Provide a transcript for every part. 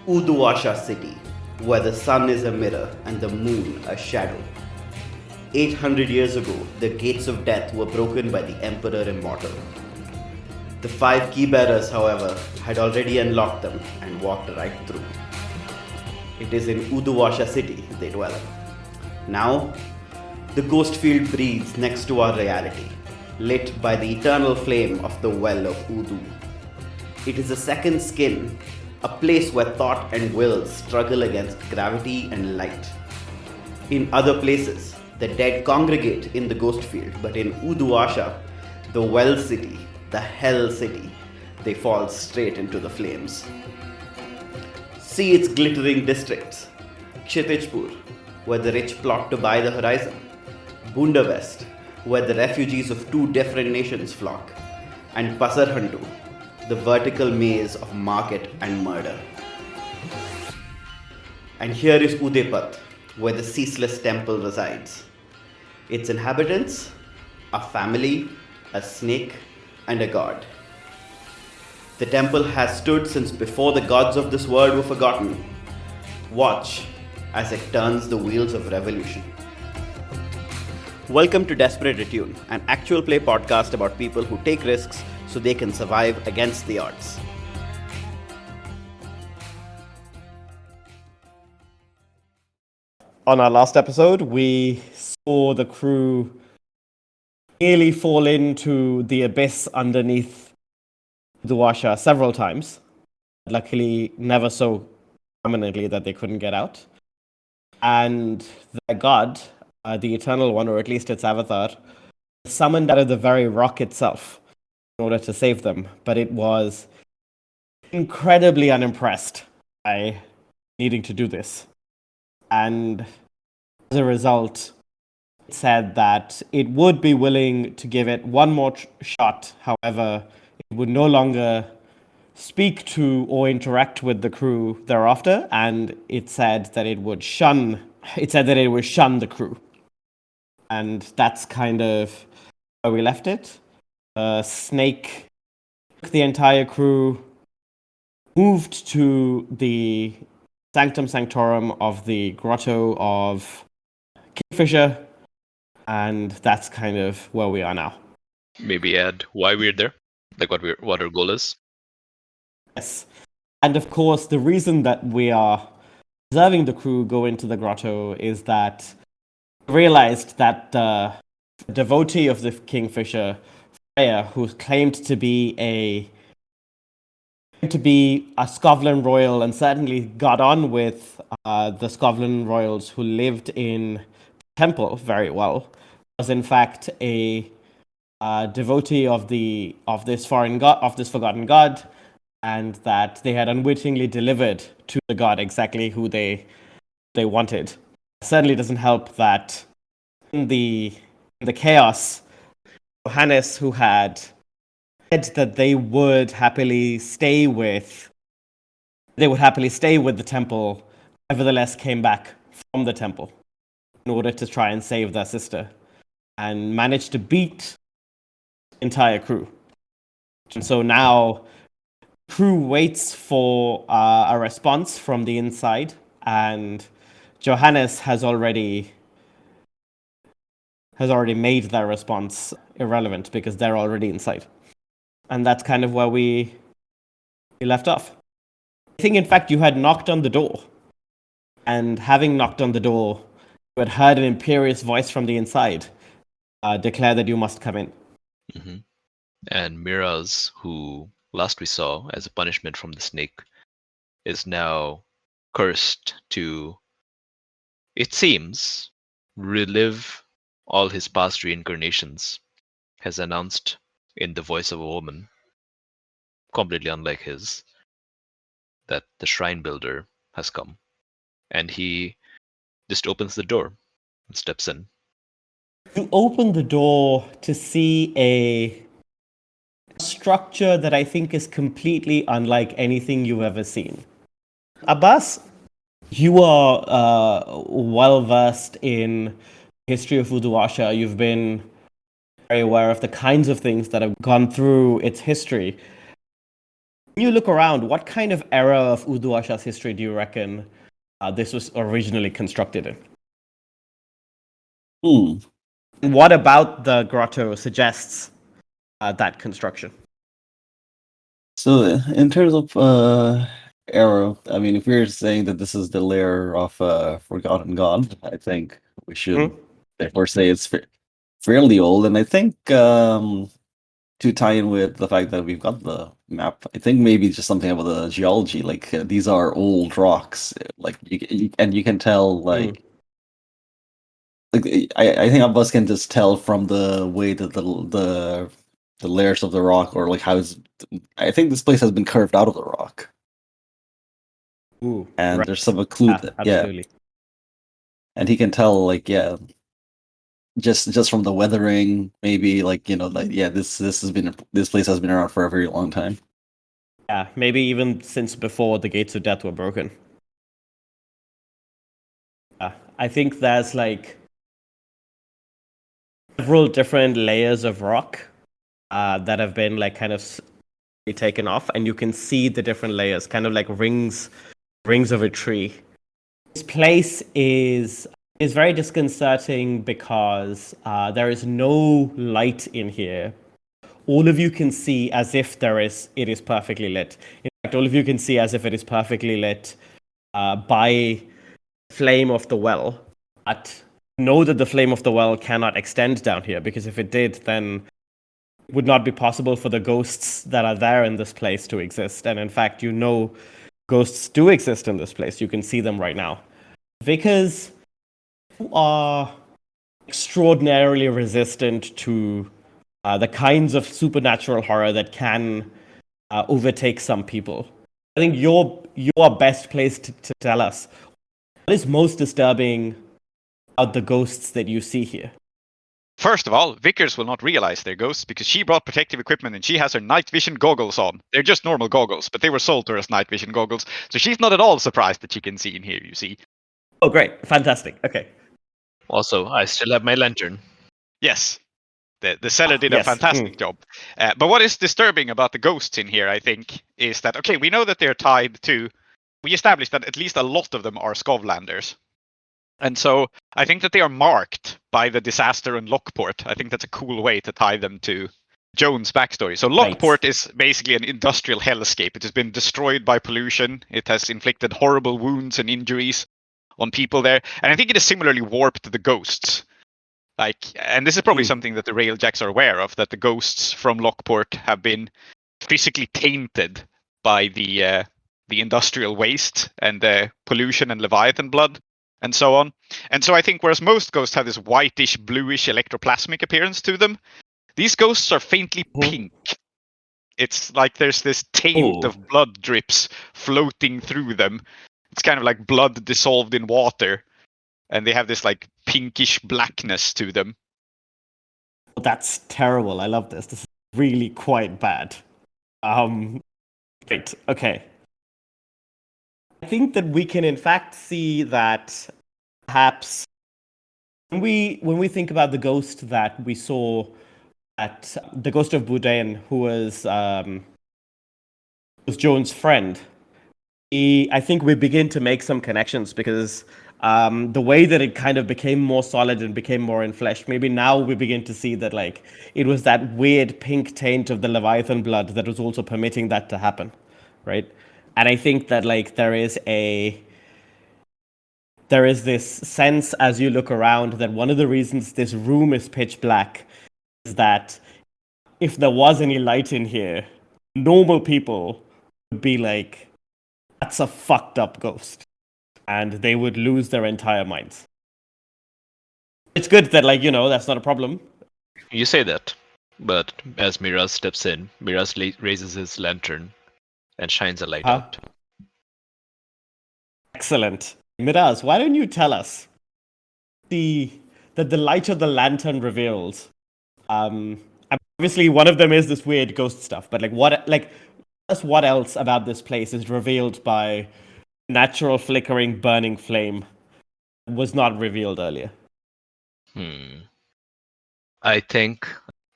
Uduasha city, where the sun is a mirror and the moon a shadow. 800 years ago, the gates of death were broken by the Emperor Immortal. The five key bearers, however, had already unlocked them and walked right through. It is in Uduasha city they dwell. Now, the ghost field breathes next to our reality, lit by the eternal flame of the well of Udu. It is a second skin, a place where thought and will struggle against gravity and light. In other places, the dead congregate in the ghost field, but in Uduasha, the well city, the hell city, they fall straight into the flames. See its glittering districts: Kshitijpur, where the rich plot to buy the horizon; Bunda West, where the refugees of two different nations flock; and Pasarhantu, the vertical maze of market and murder. And here is Udepat, where the ceaseless temple resides. Its inhabitants, a family, a snake, and a god. The temple has stood since before the gods of this world were forgotten. Watch as it turns the wheels of revolution. Welcome to Desperate Attune, an actual play podcast about people who take risks so they can survive against the odds. On our last episode, we saw the crew nearly fall into the abyss underneath Duasha several times. Luckily, never so permanently that they couldn't get out. And their god, the Eternal One, or at least its avatar, summoned out of the very rock itself in order to save them. But it was incredibly unimpressed by needing to do this. And as a result, it said that it would be willing to give it one more shot. However, it would no longer speak to or interact with the crew thereafter, and it said that it would shun the crew. And that's kind of where we left it. Snake took the entire crew, moved to the Sanctum Sanctorum of the Grotto of Kingfisher, and that's kind of where we are now. Maybe add why we're there, like what our goal is. Yes, and of course, the reason that we are observing the crew go into the grotto is that we realized that the devotee of the Kingfisher, Freya, who claimed to be a Scotland royal and certainly got on with the Scotland royals who lived in the temple very well, was in fact a devotee of this forgotten god, and that they had unwittingly delivered to the god exactly who they wanted. It certainly doesn't help that in the chaos, Johannes, who had said that they would happily stay with the temple, nevertheless came back from the temple in order to try and save their sister, and managed to beat the entire crew. And so now crew waits for a response from the inside, and Johannes has already made their response irrelevant because they're already inside. And that's kind of where we left off. I think, in fact, you had knocked on the door. And having knocked on the door, you had heard an imperious voice from the inside declare that you must come in. Mm-hmm. And Miraz, who last we saw as a punishment from the snake, is now cursed to, it seems, relive all his past reincarnations, has announced in the voice of a woman, completely unlike his, that the shrine builder has come. And he just opens the door and steps in. You open the door to see a structure that I think is completely unlike anything you've ever seen. Abbas, you are well versed in the history of Uduasha. You've been very aware of the kinds of things that have gone through its history. when you look around, what kind of era of Uduasha's history do you reckon this was originally constructed in? What about the grotto suggests that construction? So in terms of era, I mean, if we're saying that this is the lair of Forgotten God, I think we should therefore say it's fairly old. And I think to tie in with the fact that we've got the map, I think maybe just something about the geology. Like these are old rocks, like and you can tell like. Like I think Abbas can just tell from the way that the layers of the rock, or like how it's. I think this place has been carved out of the rock. Ooh, And right. there's some clue that absolutely. And he can tell like just from the weathering, maybe like like this place has been around for a very long time. Yeah, maybe even since before the gates of death were broken. I think there's like several different layers of rock that have been like kind of taken off, and you can see the different layers, kind of like rings of a tree. This place is very disconcerting because there is no light in here. All of you can see as if it is perfectly lit. In fact, all of you can see as if it is perfectly lit by flame of the well. But know that the flame of the well cannot extend down here, because if it did, then it would not be possible for the ghosts that are there in this place to exist. And in fact, ghosts do exist in this place. You can see them right now. Vickers, you are extraordinarily resistant to the kinds of supernatural horror that can overtake some people. I think you're best placed to tell us what is most disturbing about the ghosts that you see here. First of all, Vickers will not realize they're ghosts because she brought protective equipment and she has her night vision goggles on. They're just normal goggles, but they were sold to her as night vision goggles, so she's not at all surprised that she can see in here, you see. Oh, great. Fantastic. Okay. Also, I still have my lantern. Yes. The seller did a yes. fantastic job. But what is disturbing about the ghosts in here, I think, is that, okay, we know that they're tied to... We established that at least a lot of them are Skovlanders. And so I think that they are marked by the disaster in Lockport. I think that's a cool way to tie them to Joan's backstory. So Lockport is basically an industrial hellscape. It has been destroyed by pollution. It has inflicted horrible wounds and injuries on people there. And I think it is similarly warped the ghosts. And this is probably something that the Railjacks are aware of, that the ghosts from Lockport have been physically tainted by the industrial waste and the pollution and Leviathan blood and so on. And so I think whereas most ghosts have this whitish, bluish electroplasmic appearance to them, these ghosts are faintly pink. It's like there's this taint of blood drips floating through them. It's kind of like blood dissolved in water. And they have this like pinkish blackness to them. That's terrible. I love this. This is really quite bad. Great. Okay. I think that we can in fact see that perhaps when we think about the ghost that we saw at the ghost of Boudin, who was Joan's friend, I think we begin to make some connections because the way that it kind of became more solid and became more in flesh, maybe now we begin to see that like it was that weird pink taint of the Leviathan blood that was also permitting that to happen, right? And I think that like there is this sense as you look around that one of the reasons this room is pitch black is that if there was any light in here, normal people would be like, that's a fucked up ghost. And they would lose their entire minds. It's good that, like, that's not a problem. You say that, but as Miraz steps in, Miraz raises his lantern and shines a light out. Excellent. Miraz, why don't you tell us that the light of the lantern reveals? Obviously, one of them is this weird ghost stuff, but what else about this place is revealed by natural flickering burning flame was not revealed earlier? I think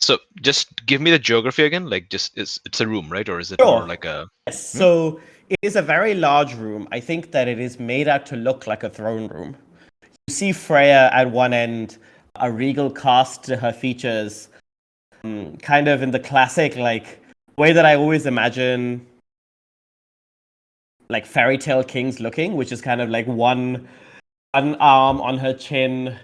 So just give me the geography again. Like, just it's a room, right? Or is it Sure. more like a? Yes, so it is a very large room. I think that it is made out to look like a throne room. You see Freya at one end, a regal cast to her features, kind of in the classic like way that I always imagine like fairy tale kings looking, which is kind of like one arm on her chin,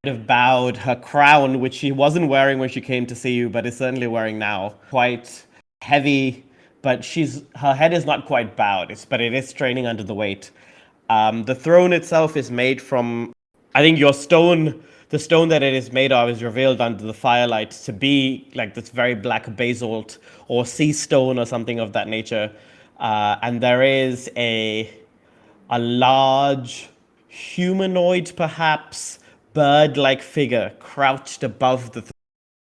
kind of bowed, her crown, which she wasn't wearing when she came to see you, but is certainly wearing now, quite heavy. But her head is not quite bowed, but it is straining under the weight. The throne itself is made from, I think the stone that it is made of is revealed under the firelight to be like this very black basalt or sea stone or something of that nature. And there is a large humanoid, perhaps bird-like figure crouched above the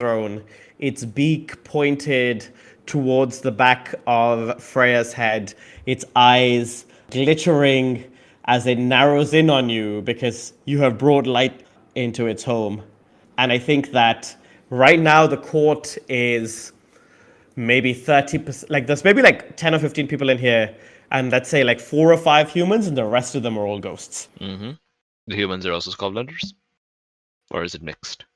throne, its beak pointed towards the back of Freya's head, its eyes glittering as it narrows in on you because you have brought light into its home. And I think that right now the court is maybe 30%, like there's maybe like 10 or 15 people in here, and let's say like 4 or 5 humans, and the rest of them are all ghosts. Mm-hmm. The humans are also Scotlanders, or is it mixed?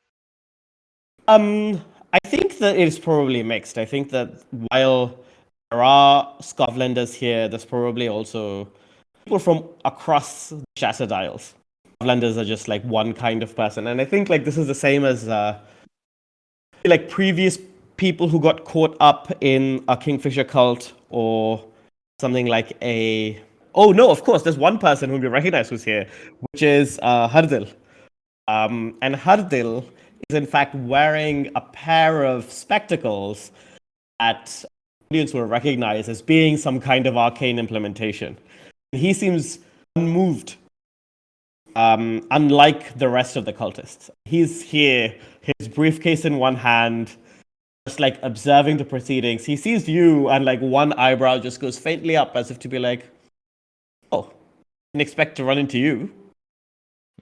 I think that it's probably mixed. I think that while there are Scotlanders here, there's probably also people from across the Shattered Isles. Scotlanders are just like one kind of person, and I think like this is the same as like previous people who got caught up in a Kingfisher cult or something like a. Oh no! Of course, there's one person whom you recognize who's here, which is Hardil. And Hardil is in fact wearing a pair of spectacles that audience will recognize as being some kind of arcane implementation. He seems unmoved, unlike the rest of the cultists. He's here, his briefcase in one hand, just like observing the proceedings. He sees you, and like one eyebrow just goes faintly up as if to be like, oh, didn't expect to run into you.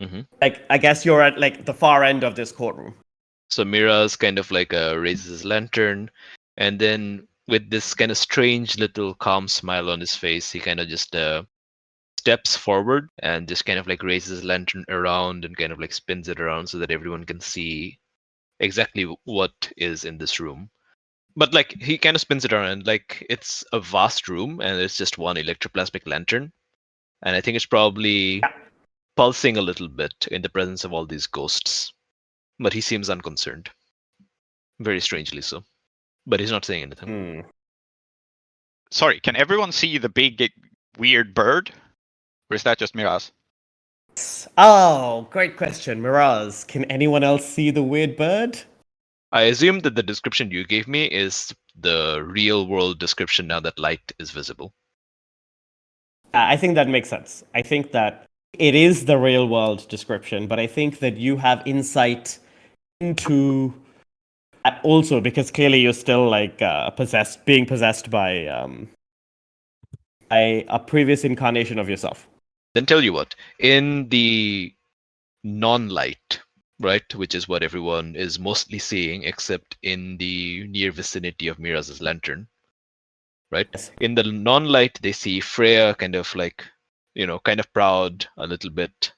Mm-hmm. Like, I guess you're at like the far end of this courtroom. So Miraz kind of like raises his lantern, and then with this kind of strange little calm smile on his face, he kind of just steps forward and just kind of like raises his lantern around and kind of like spins it around so that everyone can see exactly what is in this room. But like he kind of spins it around, and like it's a vast room, and it's just one electroplasmic lantern, and I think it's probably pulsing a little bit in the presence of all these ghosts. But he seems unconcerned. Very strangely so. But he's not saying anything. Sorry, can everyone see the big weird bird? Or is that just Miraz? Oh, great question. Miraz, can anyone else see the weird bird? I assume that the description you gave me is the real world description now that light is visible. I think that makes sense. I think that it is the real world description, but I think that you have insight into that also because clearly you're still like being possessed by a previous incarnation of yourself. Then tell you what, in the non-light, right, which is what everyone is mostly seeing except in the near vicinity of Miraz's lantern, right? Yes. In the non-light, they see Freya kind of like, kind of proud, a little bit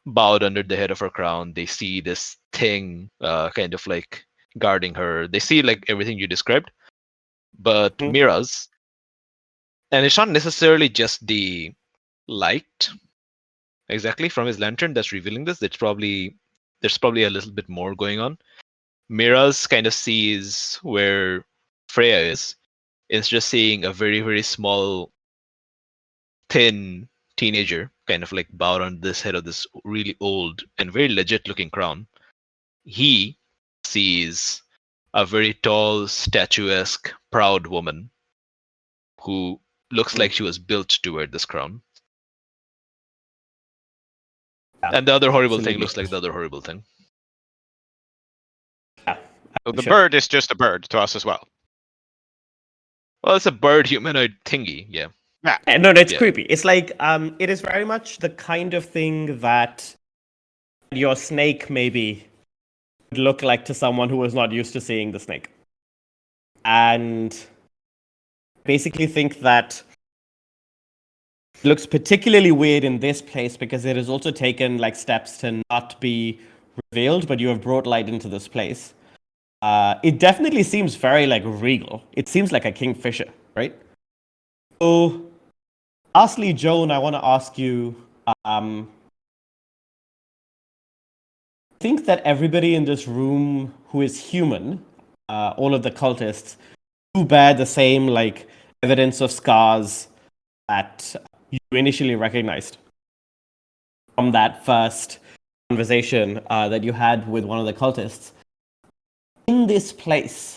bowed under the head of her crown. They see this thing kind of like guarding her. They see like everything you described. But Miraz, and it's not necessarily just the light exactly from his lantern that's revealing this. There's probably a little bit more going on. Miraz kind of sees where Freya is. It's just seeing a very, very small, thin teenager kind of like bowed on this head of this really old and very legit looking crown. He sees a very tall, statuesque, proud woman who looks like she was built to wear this crown. And the other horrible thing looks like the other horrible thing. Yeah, So the bird is just a bird to us as well. Well, it's a bird humanoid thingy, yeah. No, it's creepy. It's like it is very much the kind of thing that your snake maybe would look like to someone who was not used to seeing the snake. And basically think that it looks particularly weird in this place because it has also taken like steps to not be revealed, but you have brought light into this place. It definitely seems very like regal. It seems like a kingfisher, right? So, lastly, Joan, I want to ask you. I think that everybody in this room who is human, all of the cultists, do bear the same like evidence of scars that you initially recognized from that first conversation that you had with one of the cultists. In this place,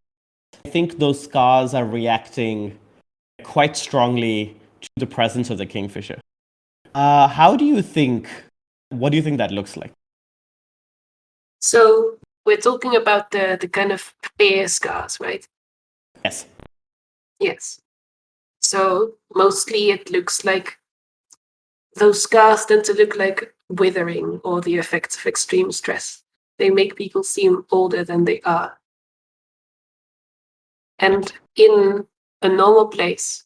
I think those scars are reacting quite strongly to the presence of the kingfisher. What do you think that looks like? So we're talking about the kind of fear scars, right? Yes. Yes. So mostly it looks like those scars tend to look like withering or the effects of extreme stress. They make people seem older than they are. And in a normal place,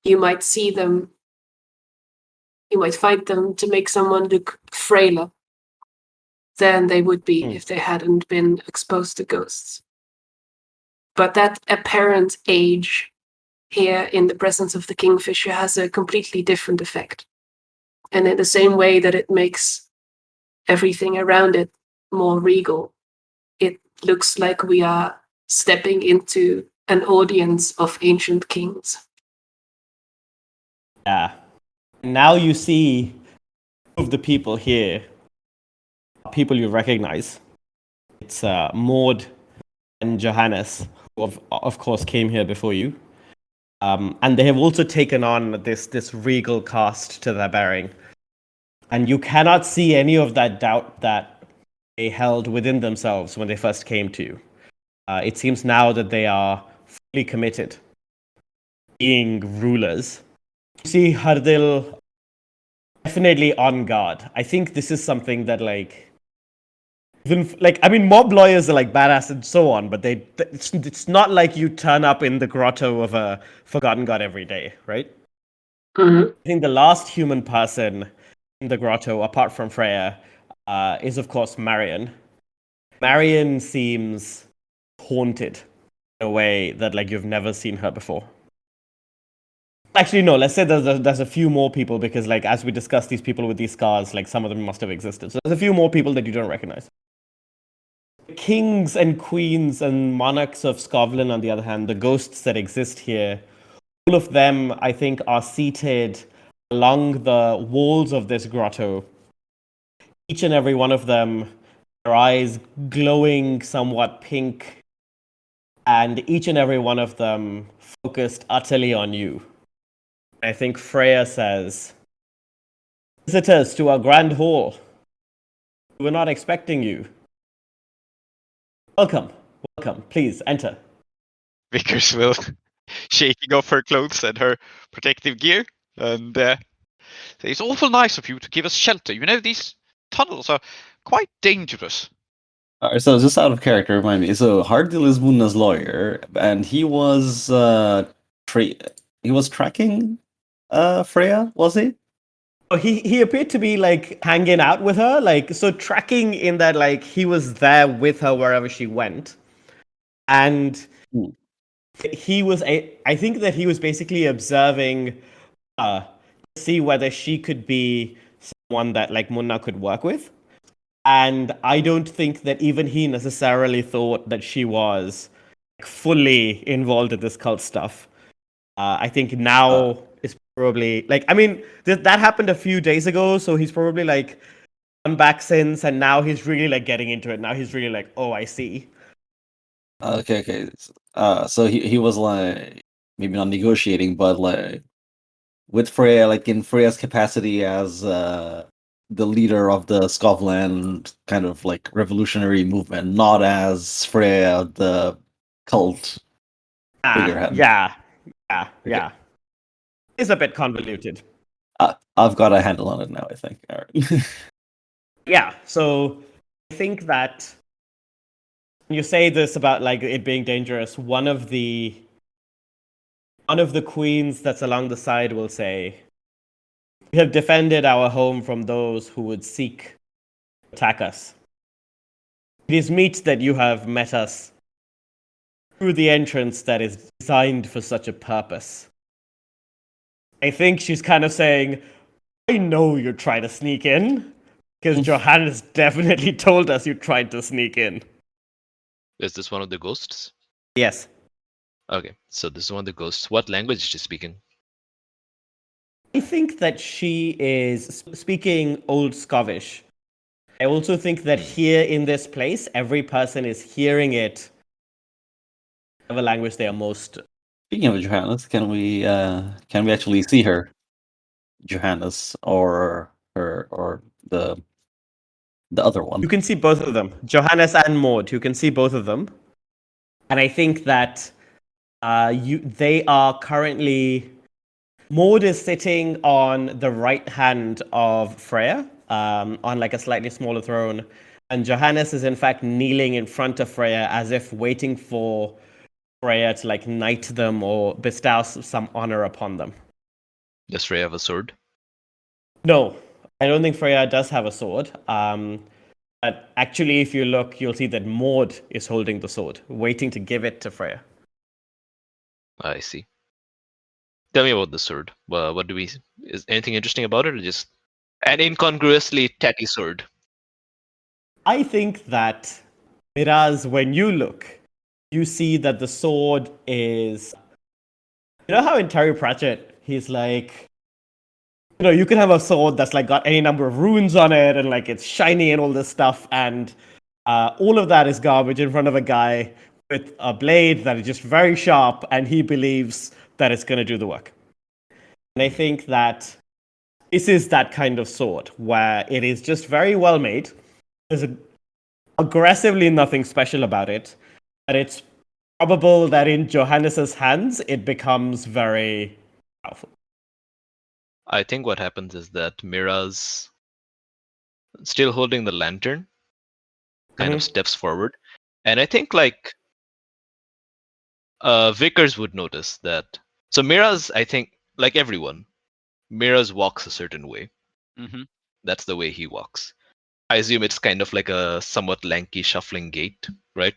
you might see them, you might find them to make someone look frailer than they would be if they hadn't been exposed to ghosts. But that apparent age here in the presence of the kingfisher has a completely different effect. And in the same way that it makes everything around it more regal, it looks like we are stepping into an audience of ancient kings. Yeah. Now you see two of the people here, people you recognize. It's Maud and Johannes, who of course came here before you. And they have also taken on this regal cast to their bearing. And you cannot see any of that doubt that they held within themselves when they first came to you. It seems now that they are fully committed, being rulers. You see Hardil definitely on guard. I think this is something that mob lawyers are like badass and so on, but it's not like you turn up in the grotto of a forgotten god every day, right? Mm-hmm. I think the last human person in the grotto, apart from Freya, is of course Marion. Marion seems haunted in a way that you've never seen her before. Actually, no. Let's say there's a few more people because, as we discussed, these people with these scars, some of them must have existed. So there's a few more people that you don't recognize. The kings and queens and monarchs of Scotland, on the other hand, the ghosts that exist here, all of them, I think, are seated along the walls of this grotto. Each and every one of them, their eyes glowing somewhat pink, and each and every one of them focused utterly on you. I think Freya says, "Visitors to our grand hall. We're not expecting you. Welcome. Please enter." Vickers will shaking off her clothes and her protective gear and say, "It's awful nice of you to give us shelter. You know, these tunnels are quite dangerous." Alright, so just out of character, remind me. So Hardil is Munna's lawyer, and he was tracking Freya, was he? Oh, he appeared to be hanging out with her, so tracking in that he was there with her wherever she went, and he was I think that he was basically observing to see whether she could be someone that Munna could work with. And I don't think that even he necessarily thought that she was fully involved in this cult stuff. I think now is probably that happened a few days ago, so he's probably gone back since, and now he's really getting into it. Now he's really oh, I see. Okay. So he was maybe not negotiating, but with Freya, in Freya's capacity as the leader of the Scotland kind of revolutionary movement, not as Freya the cult figurehead. Yeah. It's a bit convoluted. I've got a handle on it now, I think. All right. Yeah, so I think that you say this about like it being dangerous, one of the queens that's along the side will say, "We have defended our home from those who would seek to attack us. It is meet that you have met us through the entrance that is designed for such a purpose." I think she's kind of saying, "I know you're trying to sneak in, because Johannes definitely told us you tried to sneak in." Is this one of the ghosts? Yes. Okay, so this is one of the ghosts. What language is she speaking? I think that she is speaking Old Scovish. I also think that here in this place, every person is hearing it, whatever language they are most. Speaking of Johannes, can we actually see her, Johannes, or her, or the other one? You can see both of them, Johannes and Maud. You can see both of them, and I think that they are currently. Maud is sitting on the right hand of Freya, on like a slightly smaller throne, and Johannes is in fact kneeling in front of Freya as if waiting for Freya to like knight them or bestow some honor upon them. Does Freya have a sword? No, I don't think Freya does have a sword. But actually, if you look, you'll see that Maud is holding the sword, waiting to give it to Freya. I see. Tell me about the sword. What do we? Is anything interesting about it, or just an incongruously tatty sword? I think that, Miraz, when you look, you see that the sword is. You know how in Terry Pratchett, he's like, you can have a sword that's like got any number of runes on it and like it's shiny and all this stuff, and all of that is garbage in front of a guy with a blade that is just very sharp, and he believes that it's going to do the work. And I think that this is that kind of sword where it is just very well made. There's aggressively nothing special about it, but it's probable that in Johannes's hands it becomes very powerful. I think what happens is that Miraz, still holding the lantern, kind of steps forward, and I think like Vickers would notice that. So Miraz, I think, like everyone, Miraz walks a certain way. Mm-hmm. That's the way he walks. I assume it's kind of like a somewhat lanky, shuffling gait, right?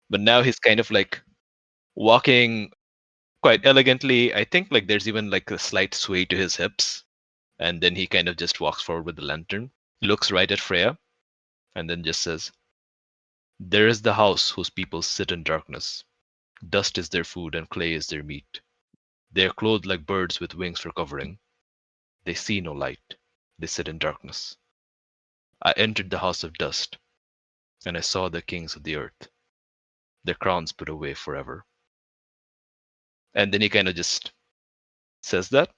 But now he's kind of like walking quite elegantly. I think like there's even like a slight sway to his hips, and then he kind of just walks forward with the lantern, looks right at Freya, and then just says, "There is the house whose people sit in darkness. Dust is their food and clay is their meat. They are clothed like birds with wings for covering. They see no light. They sit in darkness. I entered the house of dust, and I saw the kings of the earth, their crowns put away forever." And then he kind of just says that,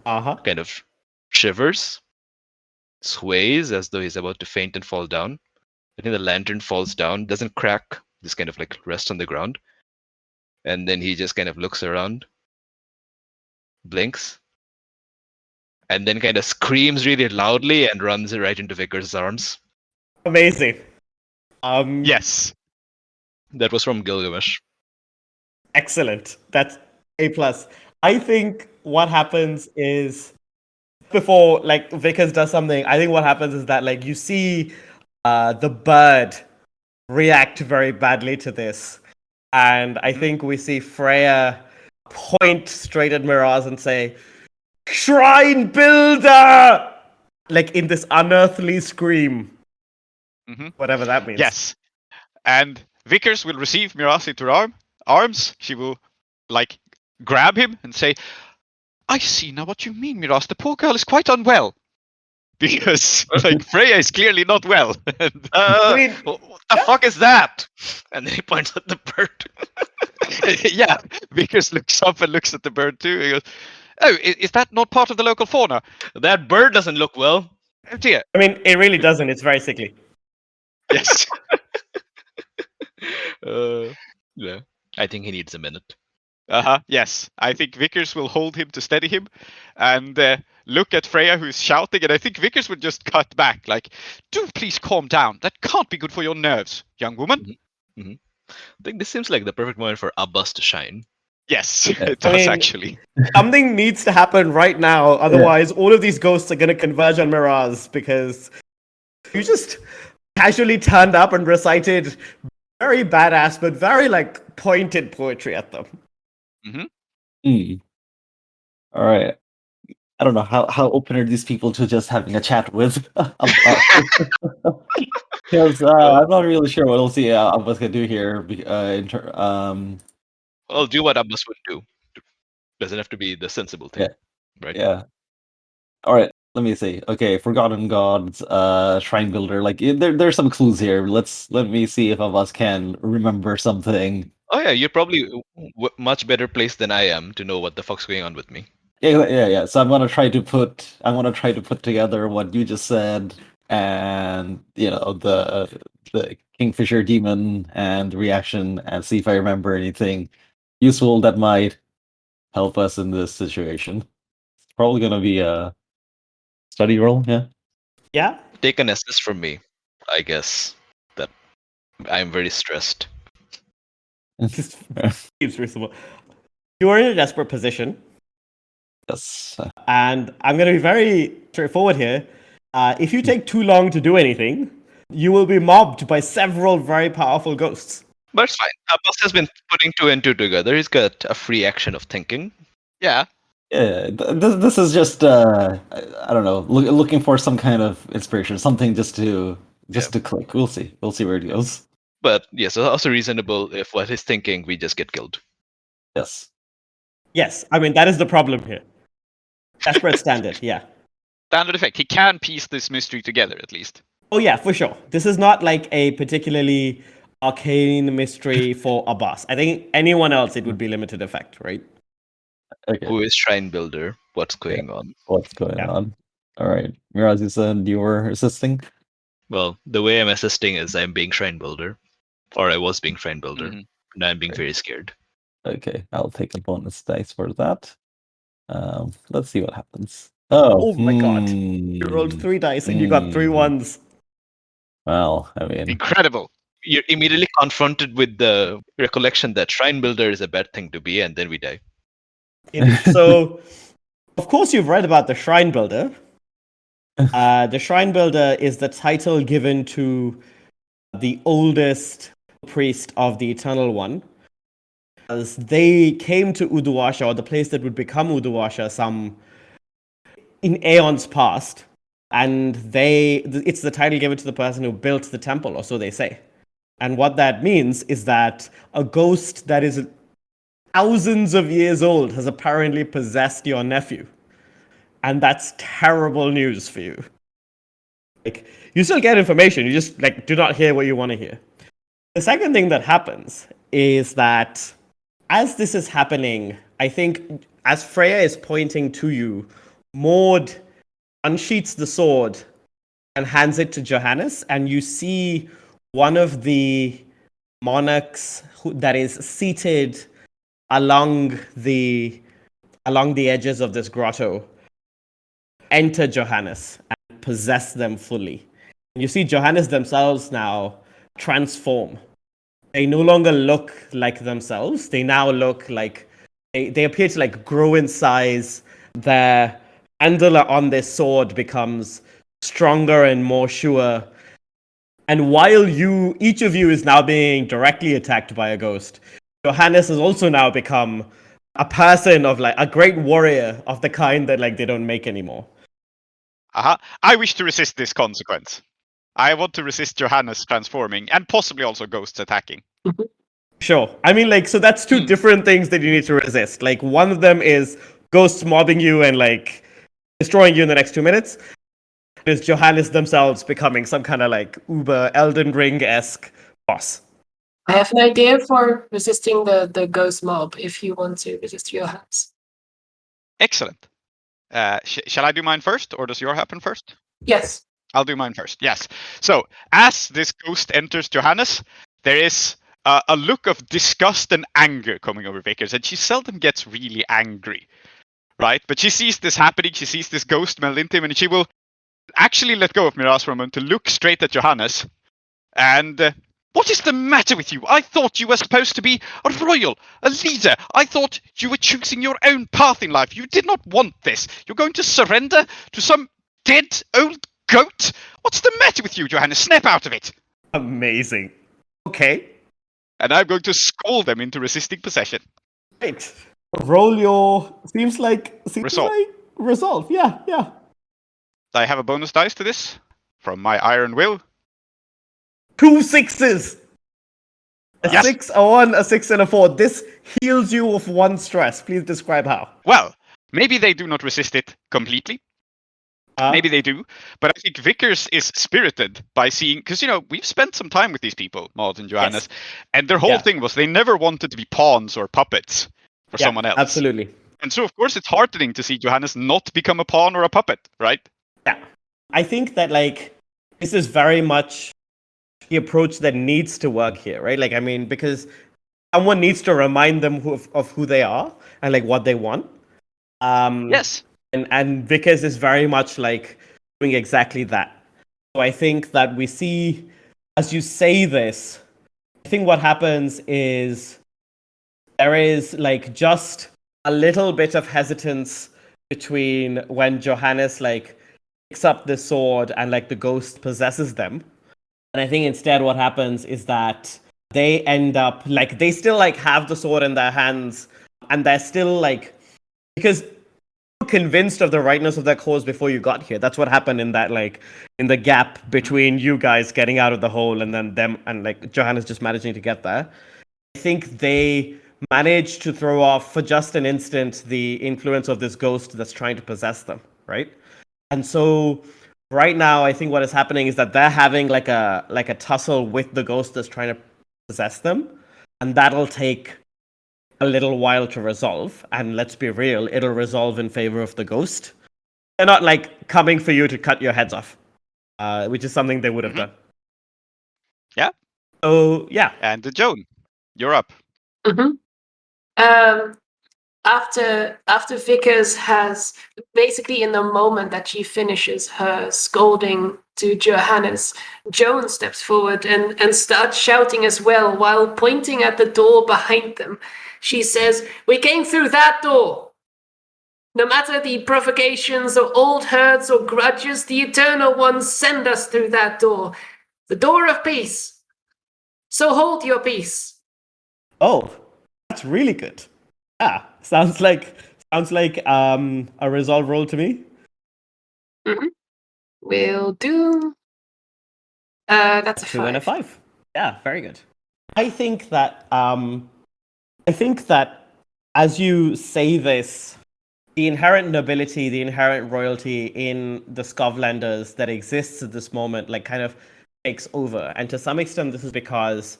kind of shivers, sways as though he's about to faint and fall down. I think the lantern falls down, doesn't crack, just kind of like rests on the ground. And then he just kind of looks around, blinks, and then kind of screams really loudly and runs right into Vickers' arms. Amazing. Yes. That was from Gilgamesh. Excellent. That's A+. I think what happens is, before like Vickers does something, I think what happens is that like you see the bird react very badly to this. And I think we see Freya point straight at Miraz and say, "Shrine builder!" Like in this unearthly scream. Mm-hmm. Whatever that means. Yes. And Vickers will receive Miraz into her arms. She will like grab him and say, "I see now what you mean, Miraz. The poor girl is quite unwell." Because like Freya is clearly not well. I mean, what the fuck is that? And then he points at the bird. Yeah, Vickers looks up and looks at the bird too. He goes, "Oh, is that not part of the local fauna?" That bird doesn't look well. Oh dear. I mean, it really doesn't. It's very sickly. Yes. Yeah, I think he needs a minute. Yes, I think Vickers will hold him to steady him, and look at Freya, who's shouting. And I think Vickers would just cut back, like, "Do please calm down. That can't be good for your nerves, young woman." I think this seems like the perfect moment for Abbas to shine. Yes, Yeah. it I does mean- actually. Something needs to happen right now, otherwise all of these ghosts are going to converge on Miraz, because you just casually turned up and recited very badass but very like pointed poetry at them. Hmm. All right. I don't know how open are these people to just having a chat with. Because I'm not really sure what else Abbas can do here. Well, do what Abbas would do. Doesn't have to be the sensible thing, right? Yeah. All right. Let me see. Okay, Forgotten Gods, Shrine Builder. Like there's some clues here. Let me see if Abbas can remember something. Oh yeah, you're probably much better placed than I am to know what the fuck's going on with me. Yeah. So I'm gonna try to put together what you just said, and the Kingfisher demon and reaction, and see if I remember anything useful that might help us in this situation. It's probably gonna be a study roll. Yeah. Yeah? Take an assist from me, I guess. That I'm very stressed. Just seems reasonable. You are in a desperate position, Yes. and I'm going to be very straightforward here. If you take too long to do anything, you will be mobbed by several very powerful ghosts. But it's fine. Abbas has been putting two and two together. He's got a free action of thinking. Yeah. Yeah. This is just I don't know, looking for some kind of inspiration, something just to click. We'll see. We'll see where it goes. But yes, it's also reasonable if what he's thinking, we just get killed. Yes. Yes, I mean, that is the problem here. Desperate standard, yeah. Standard effect. He can piece this mystery together at least. Oh, yeah, for sure. This is not like a particularly arcane mystery for Abbas. I think anyone else, it would be limited effect, right? Okay. Who is Shrine Builder? What's going on? What's going Yeah. on? All right. Miraz, you said you were assisting? Well, the way I'm assisting is I'm being Shrine Builder. Or I was being Shrine Builder. Mhm. Now I'm being Okay. very scared. Okay, I'll take a bonus dice for that. Let's see what happens. Oh my God. You rolled 3 dice and you got 3 ones. Well, I mean, Incredible. You're immediately confronted with the recollection that Shrine Builder is a bad thing to be, and then we die. So, of course, you've read about the Shrine Builder. The Shrine Builder is the title given to the oldest priest of the Eternal One. As they came to Uduasha, or the place that would become Uduasha, in aeons past, and it's the title given to the person who built the temple, or so they say. And what that means is that a ghost that is thousands of years old has apparently possessed your nephew. And that's terrible news for you. Like, you still get information, you just like do not hear what you want to hear. The second thing that happens is that as this is happening, I think as Freya is pointing to you, Maud unsheaths the sword and hands it to Johannes, and you see one of the monarchs that is seated along the edges of this grotto enter Johannes and possess them fully. You see Johannes themselves now transform. They no longer look like themselves. They now look like they appear to like grow in size. Their handle on their sword becomes stronger and more sure. And while each of you is now being directly attacked by a ghost, Johannes has also now become a person of like a great warrior of the kind that like they don't make anymore. I wish to resist this consequence. I want to resist Johannes transforming and possibly also ghosts attacking. Sure. I mean, like, so that's two different things that you need to resist. Like, one of them is ghosts mobbing you and like destroying you in the next 2 minutes. Is Johannes themselves becoming some kind of like uber Elden Ring-esque boss. I have an idea for resisting the ghost mob if you want to resist Johannes. Excellent. Shall I do mine first, or does your happen first? Yes. I'll do mine first. Yes. So as this ghost enters Johannes, there is a look of disgust and anger coming over Vickers, and she seldom gets really angry, right? But she sees this happening. She sees this ghost meld into him, and she will actually let go of Miraz for a moment to look straight at Johannes, and What is the matter with you? I thought you were supposed to be a royal, a leader. I thought you were choosing your own path in life. You did not want this. You're going to surrender to some dead old goat? What's the matter with you, Johannes? Snap out of it. Amazing. Okay. And I'm going to scold them into resisting possession. Right. Roll your seems like Resolve. resolve. Yeah. I have a bonus dice to this from my iron will. 2 6s. A Yes. 6, a 1, a 6, and a 4. This heals you of 1 stress. Please describe how. Well, maybe they do not resist it completely. Maybe they do. But I think Vickers is spirited by seeing, because, we've spent some time with these people, Maud and Johannes, and their whole thing was they never wanted to be pawns or puppets for someone else. Absolutely. And so, of course, it's heartening to see Johannes not become a pawn or a puppet, right? Yeah. I think that, this is very much the approach that needs to work here, right? Because someone needs to remind them of who they are and, what they want. Yes. And Vickers is very much, doing exactly that. So I think that we see, as you say this, I think what happens is there is, just a little bit of hesitance between when Johannes, picks up the sword and, the ghost possesses them. And I think instead what happens is that they end up, they still, have the sword in their hands, and they're still, because you were convinced of the rightness of their cause before you got here. That's what happened in that, in the gap between you guys getting out of the hole and then them, and, Johannes just managing to get there. I think they managed to throw off, for just an instant, the influence of this ghost that's trying to possess them, right? And so right now, I think what is happening is that they're having like a tussle with the ghost that's trying to possess them, and that'll take a little while to resolve. And let's be real, it'll resolve in favor of the ghost. They're not coming for you to cut your heads off, which is something they would have done. Yeah. So yeah. And Joan, you're up. After Vickers has, basically in the moment that she finishes her scolding to Johannes, Joan steps forward and starts shouting as well while pointing at the door behind them. She says, "We came through that door. No matter the provocations or old hurts or grudges, the Eternal Ones send us through that door. The door of peace. So hold your peace." Oh, that's really good. Yeah, sounds like a resolve roll to me. Will do. That's a 2 and a 5. 5. Yeah, very good. I think that as you say this, the inherent nobility, the inherent royalty in the Skovlanders that exists at this moment, kind of takes over. And to some extent, this is because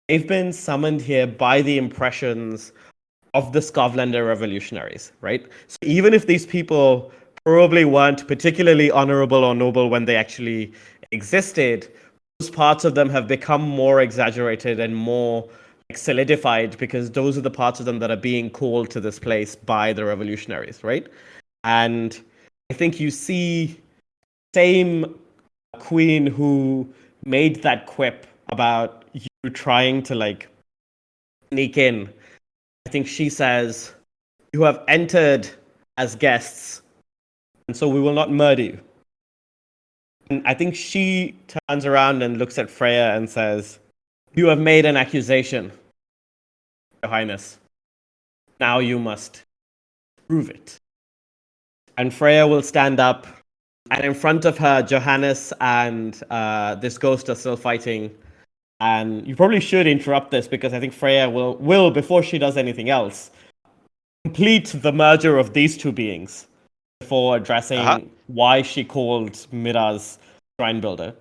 they've been summoned here by the impressions of the Skovlander revolutionaries, right? So even if these people probably weren't particularly honorable or noble when they actually existed, those parts of them have become more exaggerated and more solidified because those are the parts of them that are being called to this place by the revolutionaries, right? And I think you see same queen who made that quip about you trying to sneak in. I think she says, "You have entered as guests, and so we will not murder you." And I think she turns around and looks at Freya and says, "You have made an accusation, Your Highness. Now you must prove it." And Freya will stand up, and in front of her, Johannes and this ghost are still fighting. And you probably should interrupt this because I think Freya will before she does anything else, complete the merger of these two beings before addressing why she called Miraz Shrine Builder,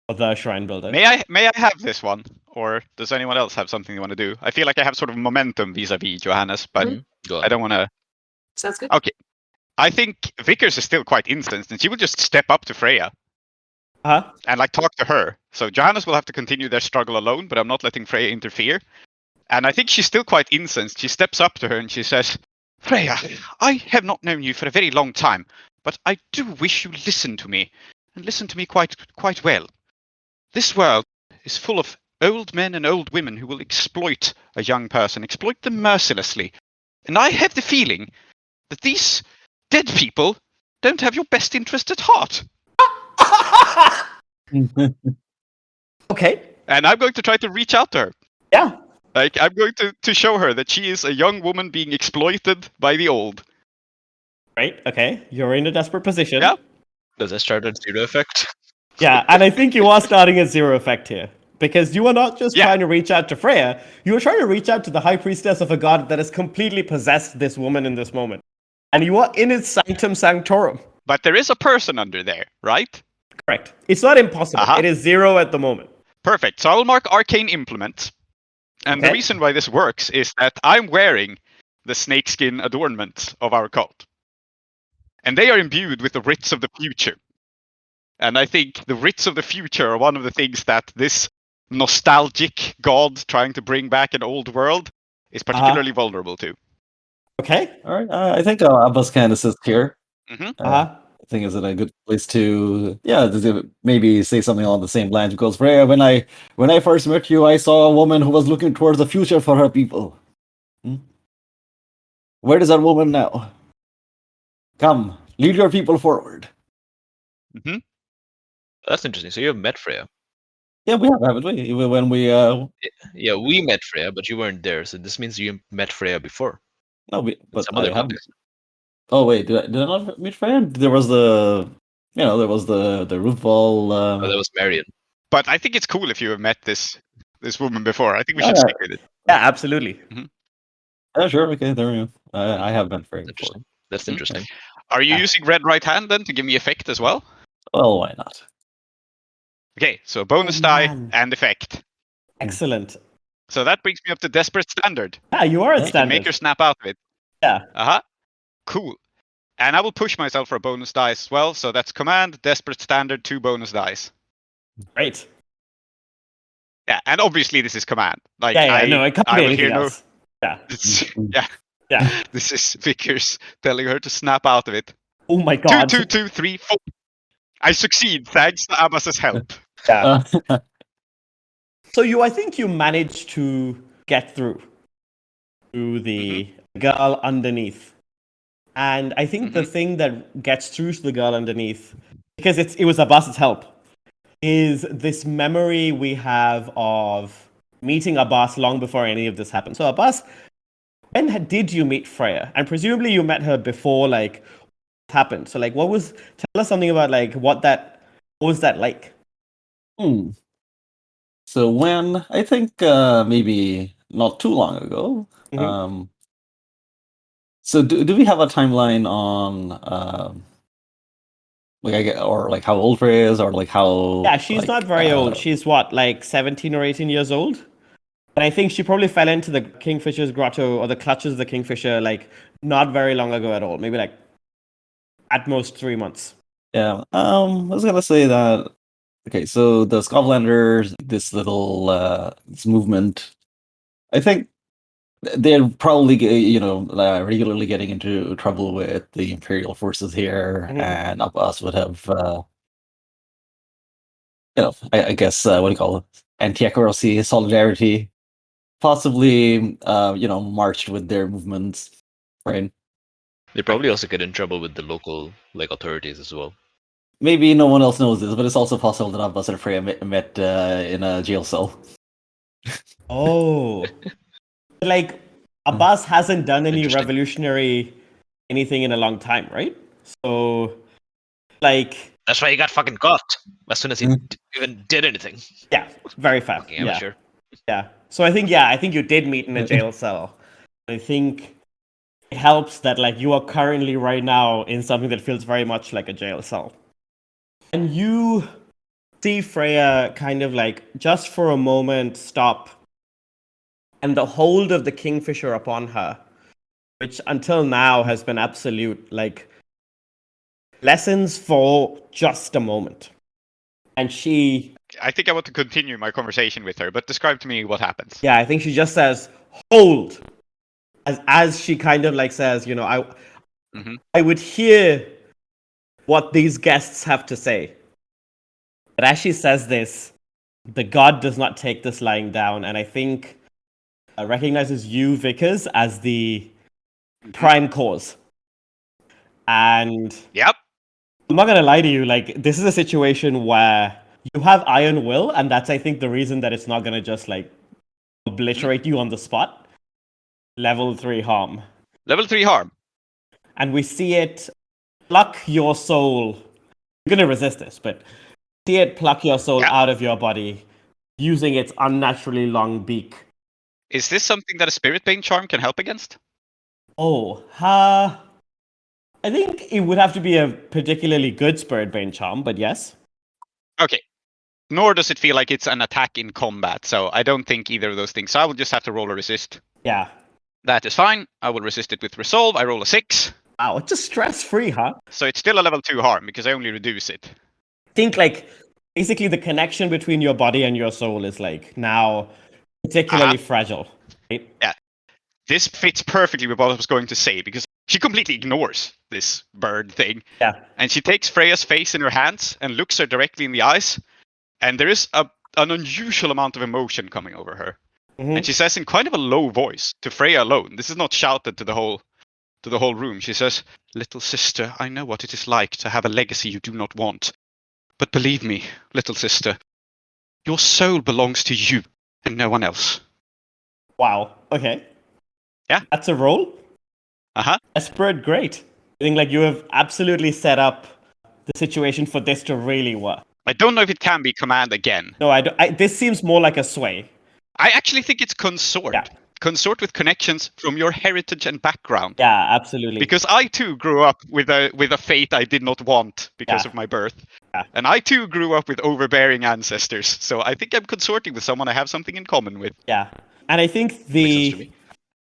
or the Shrine Builder. May I have this one? Or does anyone else have something they want to do? I feel like I have sort of momentum vis-a-vis Johannes, but Go I don't want to... Sounds good. Okay. I think Vickers is still quite incensed, and she will just step up to Freya. And talk to her. So Johannes will have to continue their struggle alone, but I'm not letting Freya interfere. And I think she's still quite incensed. She steps up to her and she says, "Freya, I have not known you for a very long time, but I do wish you listen to me, and listen to me quite well. This world is full of old men and old women who will exploit a young person, exploit them mercilessly. And I have the feeling that these dead people don't have your best interest at heart. Okay. And I'm going to try to reach out to her. Yeah. Like, I'm going to show her that she is a young woman being exploited by the old. Right. Okay. You're in a desperate position. Yeah. Does that start at 0 effect? Yeah, and I think you are starting at 0 effect here. Because you are not just Yeah. trying to reach out to Freya, you are trying to reach out to the high priestess of a god that has completely possessed this woman in this moment. And you are in its sanctum sanctorum. But there is a person under there, right? Correct. It's not impossible. Uh-huh. It is 0 at the moment. Perfect. So I will mark Arcane Implement. And the Okay. reason why this works is that I'm wearing the snakeskin adornment of our cult. And they are imbued with the writs of the future. And I think the writs of the future are one of the things that this nostalgic god trying to bring back an old world is particularly vulnerable to. Okay. All right. I think Abbas can assist here. Mhm. Uh-huh. I think it's in a good place to maybe say something along the same lines, because Freya, when I first met you, I saw a woman who was looking towards the future for her people. Where is that woman now? Come, lead your people forward. That's interesting. So you have met Freya. Yeah, we have, haven't we? When we Yeah, we met Freya, but you weren't there. So this means you met Freya before. no, we In but some other I haven't. context. Oh wait, did I not meet Freya? There was the roof wall. Oh, that was Marion. But I think it's cool if you have met this woman before. I think we Yeah, should yeah. stick with it. Yeah, absolutely. Yeah, sure. Okay, there we go. I have met Freya before. Interesting. That's Mhm. interesting. Are you using red right hand then to give me effect as well? Well, why not? Okay, so bonus Oh, die man. and effect. Excellent. So that brings me up to desperate standard. Yeah, you are at Yeah. Can standard. make her snap out of it. Yeah. Uh-huh. Cool. And I will push myself for a bonus die as well. So that's command, desperate standard, 2 bonus dice. Great. Yeah, and obviously this is command. Like Yeah, no, it can't I be will anything hear no. else. Yeah. Yeah, Yeah. this is Vickers telling her to snap out of it. Oh my god. 2, 2, 2, 3, 4. I succeed thanks to Abbas's help. Yeah. Uh, So I think you managed to get through to the girl underneath. And I think the thing that gets through to the girl underneath, because it was Abbas's help, is this memory we have of meeting Abbas long before any of this happened. So Abbas, when did you meet Freya? And presumably you met her before, like, what happened. So, like, tell us something about, like, what was that like? So when I think maybe not too long ago. Mhm. So do we have a timeline on or like how old Freya is, or like how? Yeah, she's like, not very old. She's what, like 17 or 18 years old? And I think she probably fell into the Kingfisher's Grotto or the clutches of the Kingfisher, like, not very long ago at all. Maybe, like, at most 3 months. Yeah. I was gonna say that. Okay, so the Scotlanders, this little this movement, I think they're probably regularly getting into trouble with the Imperial forces here, Mhm. and Abbas would have I guess what do you call it, anti-accuracy, solidarity, possibly marched with their movements, right? They probably also get in trouble with the local authorities as well. Maybe no one else knows this, but it's also possible that Abbas and Freya met in a jail cell. Oh. Like, Abbas hasn't done any Interesting. revolutionary anything in a long time, right? So, like, That's why he got fucking caught as soon as he even did anything. yeah, very fast. Fucking Yeah. amateur. Yeah. So I think you did meet in a jail cell. I think it helps that, like, you are currently right now in something that feels very much like a jail cell. And you see Freya kind of, like, just for a moment stop, and the hold of the Kingfisher upon her, which until now has been absolute, like, lessons for just a moment. And she, I think I want to continue my conversation with her, but describe to me what happens. yeah, I think she just says, hold. As she kind of, like, says, I would hear what these guests have to say. But as she says this, the god does not take this lying down, and I think recognizes you, Vickers, as the prime cause. And Yep. I'm not gonna lie to you, like, this is a situation where you have iron will, and that's, I think, the reason that it's not gonna just, like, obliterate you on the spot. Level 3 harm. Level 3 harm. And we see it pluck your soul. You're gonna resist this, but see it pluck your soul Yeah. out of your body using its unnaturally long beak. Is this something that a Spirit Bane charm can help against? Oh, I think it would have to be a particularly good Spirit Bane charm, but yes. Okay. Nor does it feel like it's an attack in combat, so I don't think either of those things. So I will just have to roll a resist. Yeah. That is fine. I will resist it with resolve. I roll a 6. Wow, it's just stress-free, huh? So it's still a level 2 harm because I only reduce it. Think, like, basically the connection between your body and your soul is, like, now particularly fragile. Right? Yeah. This fits perfectly with what I was going to say because she completely ignores this bird thing. Yeah. And she takes Freya's face in her hands and looks her directly in the eyes. And there is an unusual amount of emotion coming over her. Mhm. And she says in kind of a low voice to Freya alone. This is not shouted to the whole room. She says, "Little sister, I know what it is like to have a legacy you do not want. But believe me, little sister, your soul belongs to you and no one else." Wow. Okay. Yeah. That's a roll? Uh-huh. Desperate, great. I think, like, you have absolutely set up the situation for this to really work. I don't know if it can be command again. No, I don't. This seems more like a sway. I actually think it's consort. Yeah. Consort with connections from your heritage and background. Yeah, absolutely. Because I too grew up with a fate I did not want because of my birth. Yeah. And I too grew up with overbearing ancestors. So I think I'm consorting with someone I have something in common with. Yeah. And I think Makes sense to the me.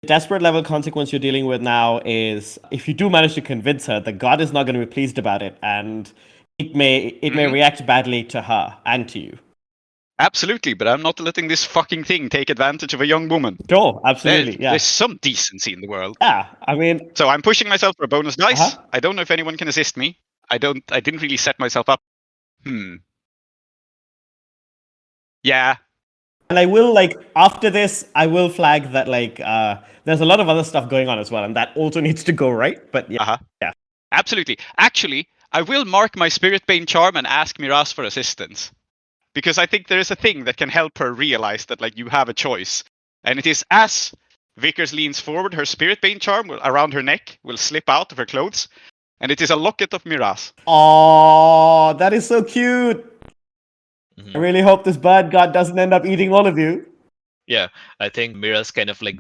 desperate level consequence you're dealing with now is if you do manage to convince her, the god is not going to be pleased about it, and it may react badly to her and to you. Absolutely, but I'm not letting this fucking thing take advantage of a young woman. Sure, absolutely. There's some decency in the world. Yeah, I mean, So I'm pushing myself for a bonus dice. Uh-huh. I don't know if anyone can assist me. I didn't really set myself up. Yeah. and I will, like, after this, I will flag that, like, there's a lot of other stuff going on as well, and that also needs to go right. But yeah, Uh-huh. yeah. Absolutely. Actually, I will mark my Spirit Bane charm and ask Miraz for assistance. Because I think there is a thing that can help her realize that, like, you have a choice. And it is as Vickers leans forward, her Spirit Bane charm around her neck will slip out of her clothes. And it is a locket of Miraz. Oh, that is so cute. Mhm. I really hope this bird god doesn't end up eating all of you. Yeah, I think Miraz kind of like,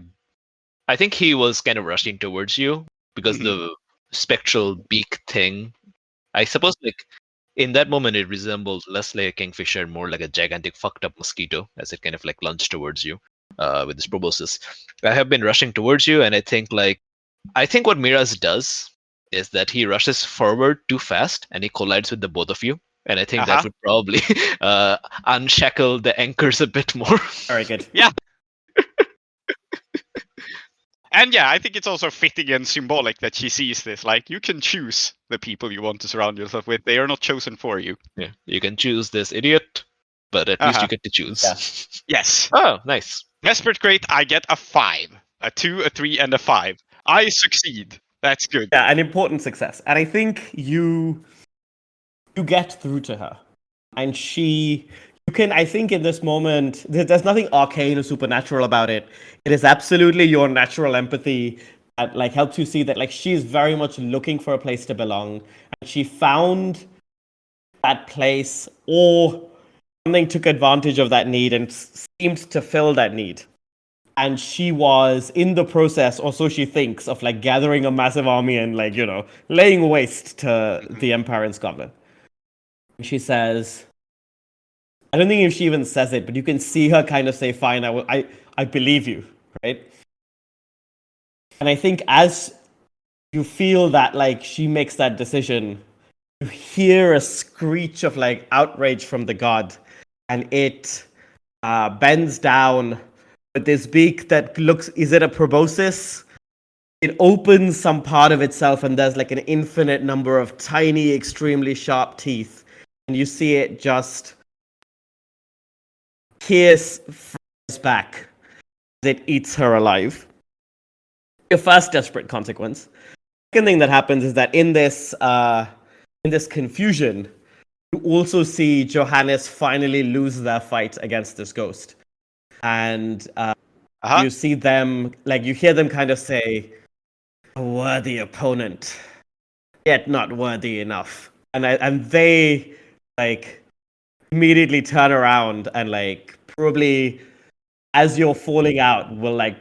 I think he was kind of rushing towards you because the spectral beak thing, I suppose, like, in that moment it resembled less like a kingfisher, more like a gigantic fucked up mosquito as it kind of like lunged towards you with this proboscis. I have been rushing towards you, and I think what Miraz does is that he rushes forward too fast and he collides with the both of you. And I think that would probably unshackle the anchors a bit more. Very good. Yeah. And yeah, I think it's also fitting and symbolic that she sees this. Like, you can choose the people you want to surround yourself with. They are not chosen for you. Yeah, you can choose this idiot, but at least you get to choose. Yeah. Yes. Oh, nice. Desperate Great, I get a 5. A 2, a 3, and a 5. I succeed. That's good. Yeah, an important success. And I think you get through to her. And you can, I think in this moment, there's nothing arcane or supernatural about it. It is absolutely your natural empathy that, like, helps you see that, like, she's very much looking for a place to belong. And she found that place, or something took advantage of that need and seemed to fill that need. And she was in the process, or so she thinks, of, like, gathering a massive army and, like, you know, laying waste to the Empire in Scotland. And she says, I don't think if she even says it, but you can see her kind of say, fine, I believe you, right? And I think as you feel that, like, she makes that decision, you hear a screech of, like, outrage from the god, and it bends down with this beak that looks, is it a proboscis? It opens some part of itself, and there's, like, an infinite number of tiny, extremely sharp teeth. And you see it just pierce Freya's back as it eats her alive. Your first desperate consequence. Second thing that happens is that in this confusion, you also see Johannes finally lose their fight against this ghost. And you see them, like, you hear them kind of say, "A worthy opponent, yet not worthy enough." And they, like, immediately turn around and, like, probably as you're falling out, will, like,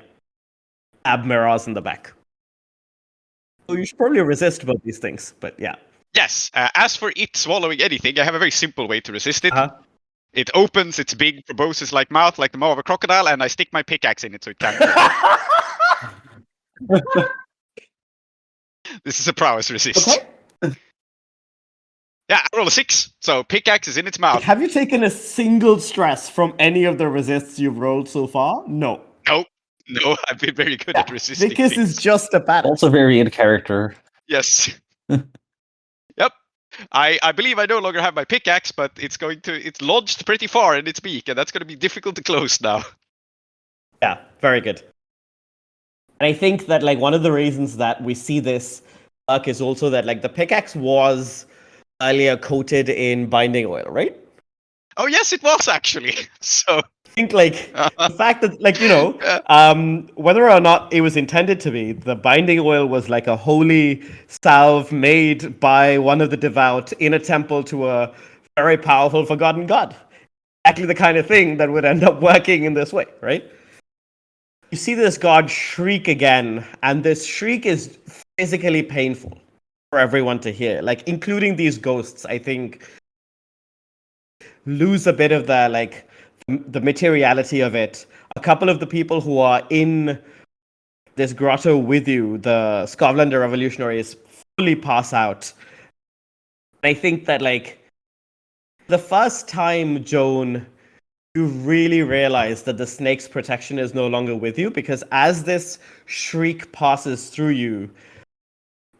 stab Miraz in the back. So you should probably resist both these things, but yeah. Yes. As for it swallowing anything, I have a very simple way to resist it. Uh-huh. It opens its big proboscis-like mouth like the maw of a crocodile, and I stick my pickaxe in it so it can't. This is a prowess resist. Okay. Yeah, I roll a 6, so pickaxe is in its mouth. Have you taken a single stress from any of the resists you've rolled so far? No. No, I've been very good at resisting Vickers things. is just a badass. Also very in character. Yes. Yep. I believe I no longer have my pickaxe, but it's lodged pretty far in its beak, and that's going to be difficult to close now. Yeah, very good. And I think that, like, one of the reasons that we see this arc is also that, like, the pickaxe was earlier coated in binding oil, right? Oh yes, it was actually. So I think, like, the fact that, like, you know, whether or not it was intended to be, the binding oil was like a holy salve made by one of the devout in a temple to a very powerful forgotten god. Exactly the kind of thing that would end up working in this way, right? You see this god shriek again, and this shriek is physically painful for everyone to hear. Like, including these ghosts, I think, lose a bit of the, like, the materiality of it. A couple of the people who are in this grotto with you, the Skovlander revolutionaries, fully pass out. I think that, like, the first time, Joan, you really realize that the snake's protection is no longer with you, because as this shriek passes through you,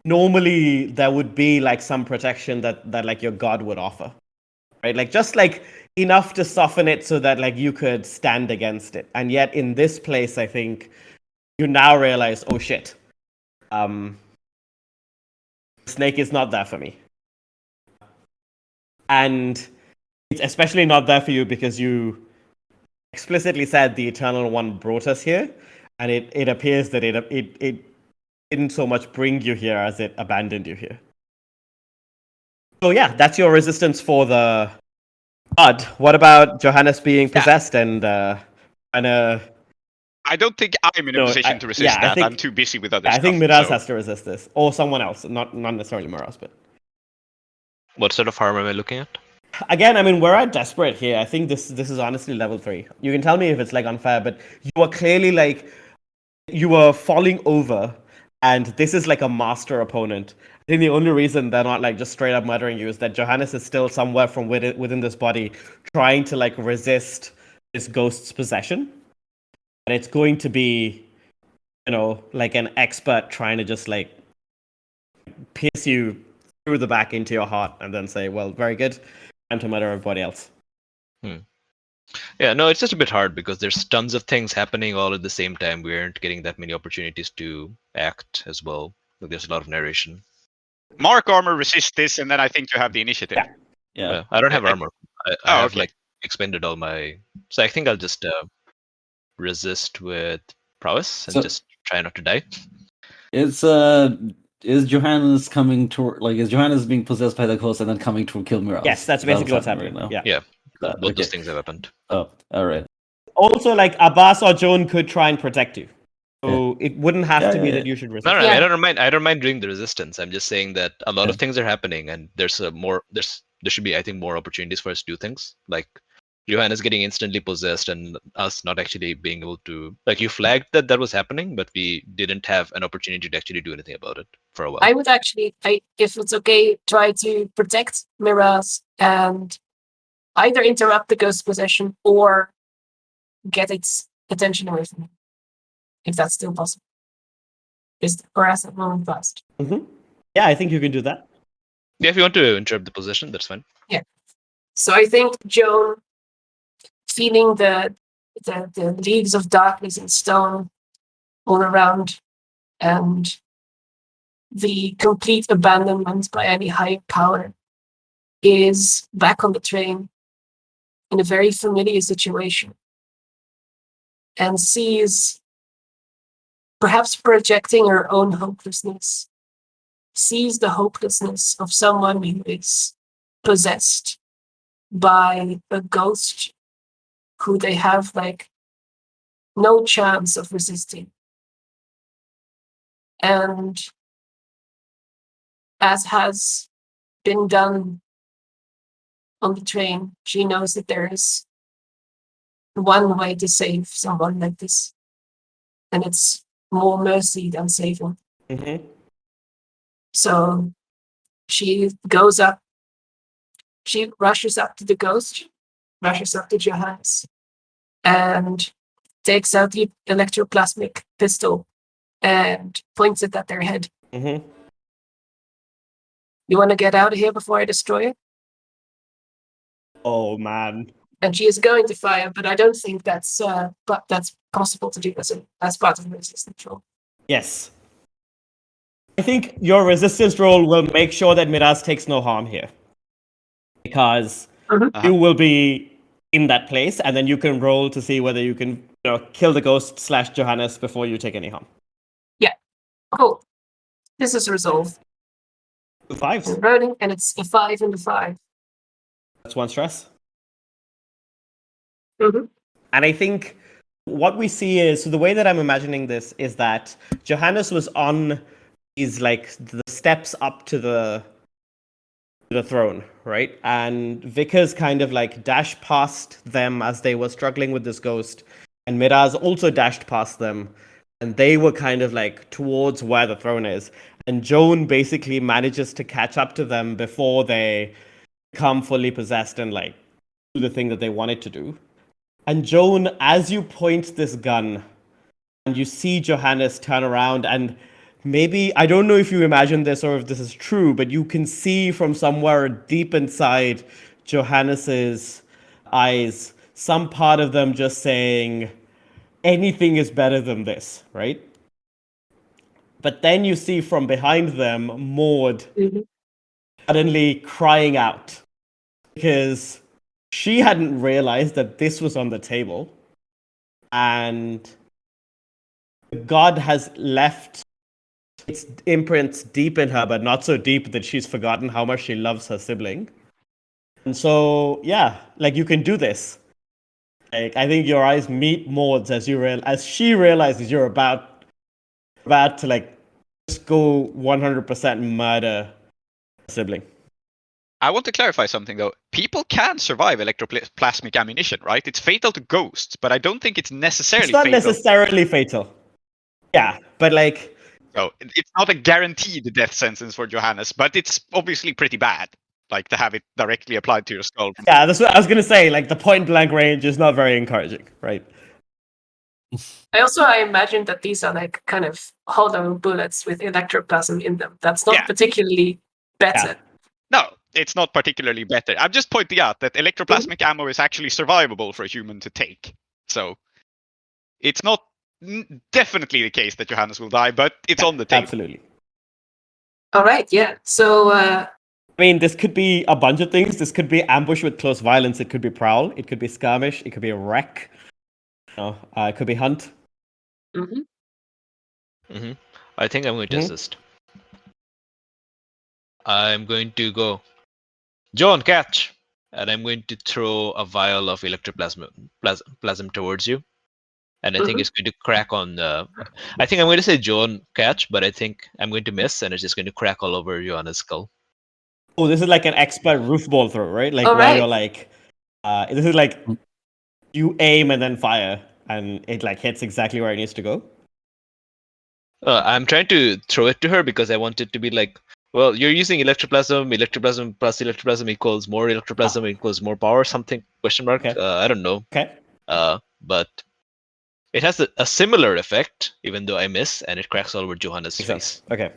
normally there would be, like, some protection that like your god would offer, right? Like, just, like, enough to soften it so that, like, you could stand against it. And yet in this place, I think you now realize, oh shit, the snake is not there for me. And it's especially not there for you because you explicitly said the Eternal One brought us here, and it appears that it didn't so much bring you here as it abandoned you here. So yeah, that's your resistance for the god. What about Johannes being possessed and I don't think I'm in a position to resist that. I'm too busy with other stuff. I think Miraz has to resist this, or someone else, not necessarily Miraz, but. What sort of harm am I looking at? Again, I mean, we're at desperate here. I think this is honestly level 3. You can tell me if it's, like, unfair, but you are clearly, like, you are falling over, and this is like a master opponent. I think the only reason they're not, like, just straight up murdering you is that Johannes is still somewhere from within this body trying to, like, resist this ghost's possession. And it's going to be, you know, like an expert trying to just, like, pierce you through the back into your heart and then say, well, very good, time to murder everybody else. Yeah, no, it's just a bit hard because there's tons of things happening all at the same time. We aren't getting that many opportunities to act as well. Like, there's a lot of narration. Mark armor resist this, and then I think you have the initiative. Yeah. I don't have armor. I have okay. like expended all my. So I think I'll just resist with prowess and just try not to die. Is Johannes coming to, like, is Johannes being possessed by the ghost and then coming to kill Miraz? Yes, that's basically what's happening right now. Yeah. Both Okay. those things have happened. Oh, all right. Also, like, Abbas or Joan could try and protect you. So it wouldn't have to be that you should resist. No, Yeah. I don't mind doing the resistance. I'm just saying that a lot of things are happening, and there should be, I think, more opportunities for us to do things. Like Johannes getting instantly possessed and us not actually being able to, like, you flagged that was happening, but we didn't have an opportunity to actually do anything about it for a while. I would actually, if it's okay, try to protect Miraz and either interrupt the ghost possession or get its attention away from him, if that's still possible. Just harass that moment fast. Mm-hmm. Yeah, I think you can do that. Yeah, if you want to interrupt the possession, that's fine. Yeah. So I think Joan feeling the leaves of darkness and stone all around, and the complete abandonment by any higher power, is back on the train in a very familiar situation, and sees, perhaps projecting her own hopelessness, sees the hopelessness of someone who is possessed by a ghost who they have like no chance of resisting. And as has been done on the train, she knows that there is one way to save someone like this, and it's more mercy than saving. Mm-hmm. So she goes up, she rushes up to the ghost, rushes up to Johannes, and takes out the electroplasmic pistol and points it at their head. Mm-hmm. You want to get out of here before I destroy it? Oh man. And she is going to fire, but I don't think that's possible to do as part of the resistance roll. Yes. I think your resistance roll will make sure that Miraz takes no harm here. Because you will be in that place, and then you can roll to see whether you can kill the ghost / Johannes before you take any harm. Yeah. Cool. This is resolved. 2 5s. Rolling, and it's a 5 and a 5. That's 1 stress. Mm-hmm. And I think what we see is, so the way that I'm imagining this is that Johannes was on these like the steps up to the throne, right? And Vickers kind of like dashed past them as they were struggling with this ghost, and Miraz also dashed past them, and they were kind of like towards where the throne is. And Joan basically manages to catch up to them before they become fully possessed and like do the thing that they wanted to do. And Joan, as you point this gun, and you see Johannes turn around, and maybe, I don't know if you imagine this or if this is true, but you can see from somewhere deep inside Johannes's eyes, some part of them just saying, anything is better than this, right? But then you see from behind them Maud suddenly crying out because she hadn't realized that this was on the table, and God has left its imprints deep in her, but not so deep that she's forgotten how much she loves her sibling. And so, yeah, like you can do this. Like I think your eyes meet Maud's as she realizes you're about to like just go 100% murder a sibling. I want to clarify something though. People can survive electroplasmic ammunition, right? It's fatal to ghosts, but I don't think it's necessarily It's not fatal. necessarily fatal. Yeah, but like... So it's not a guaranteed death sentence for Johannes, but it's obviously pretty bad, like to have it directly applied to your skull. Yeah, that's what I was going to say. Like the point blank range is not very encouraging, right? I imagine that these are like kind of hollow bullets with electroplasm in them. That's not particularly better. Yeah. No, it's not particularly better. I'm just pointing out that electroplasmic ammo is actually survivable for a human to take. So it's not definitely the case that Johannes will die, but it's on the table. Absolutely. All right, yeah. So, I mean, this could be a bunch of things. This could be ambush with close violence. It could be prowl. It could be skirmish. It could be a wreck. It could be hunt. I think I'm going to assist. I'm going to go, John, catch! And I'm going to throw a vial of electroplasm towards you. And I think it's going to crack on I think I'm going to say John, catch, but I think I'm going to miss, and it's just going to crack all over Johanna's skull. Oh, this is like an expert roof ball throw, right? Like where you're like, this is like you aim and then fire, and it like hits exactly where it needs to go. I'm trying to throw it to her because I want it to be like, well, you're using electroplasm plus electroplasm equals more electroplasm equals more power, something, question mark. Okay. I don't know. Okay. But it has a similar effect, even though I miss, and it cracks all over Johanna's face. Okay.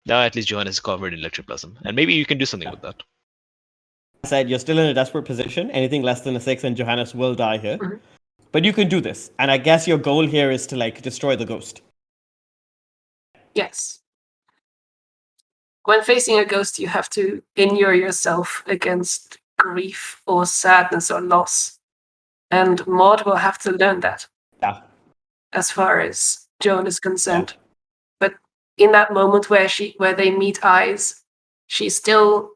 Now at least Johanna is covered in electroplasm, and maybe you can do something with that. I said you're still in a desperate position. Anything less than a 6 and Johannes will die here. Mhm. But you can do this. And I guess your goal here is to like destroy the ghost. Yes. When facing a ghost, you have to inure yourself against grief or sadness or loss. And Maud will have to learn that Yeah. as far as Joan is concerned. But in that moment where they meet eyes, she still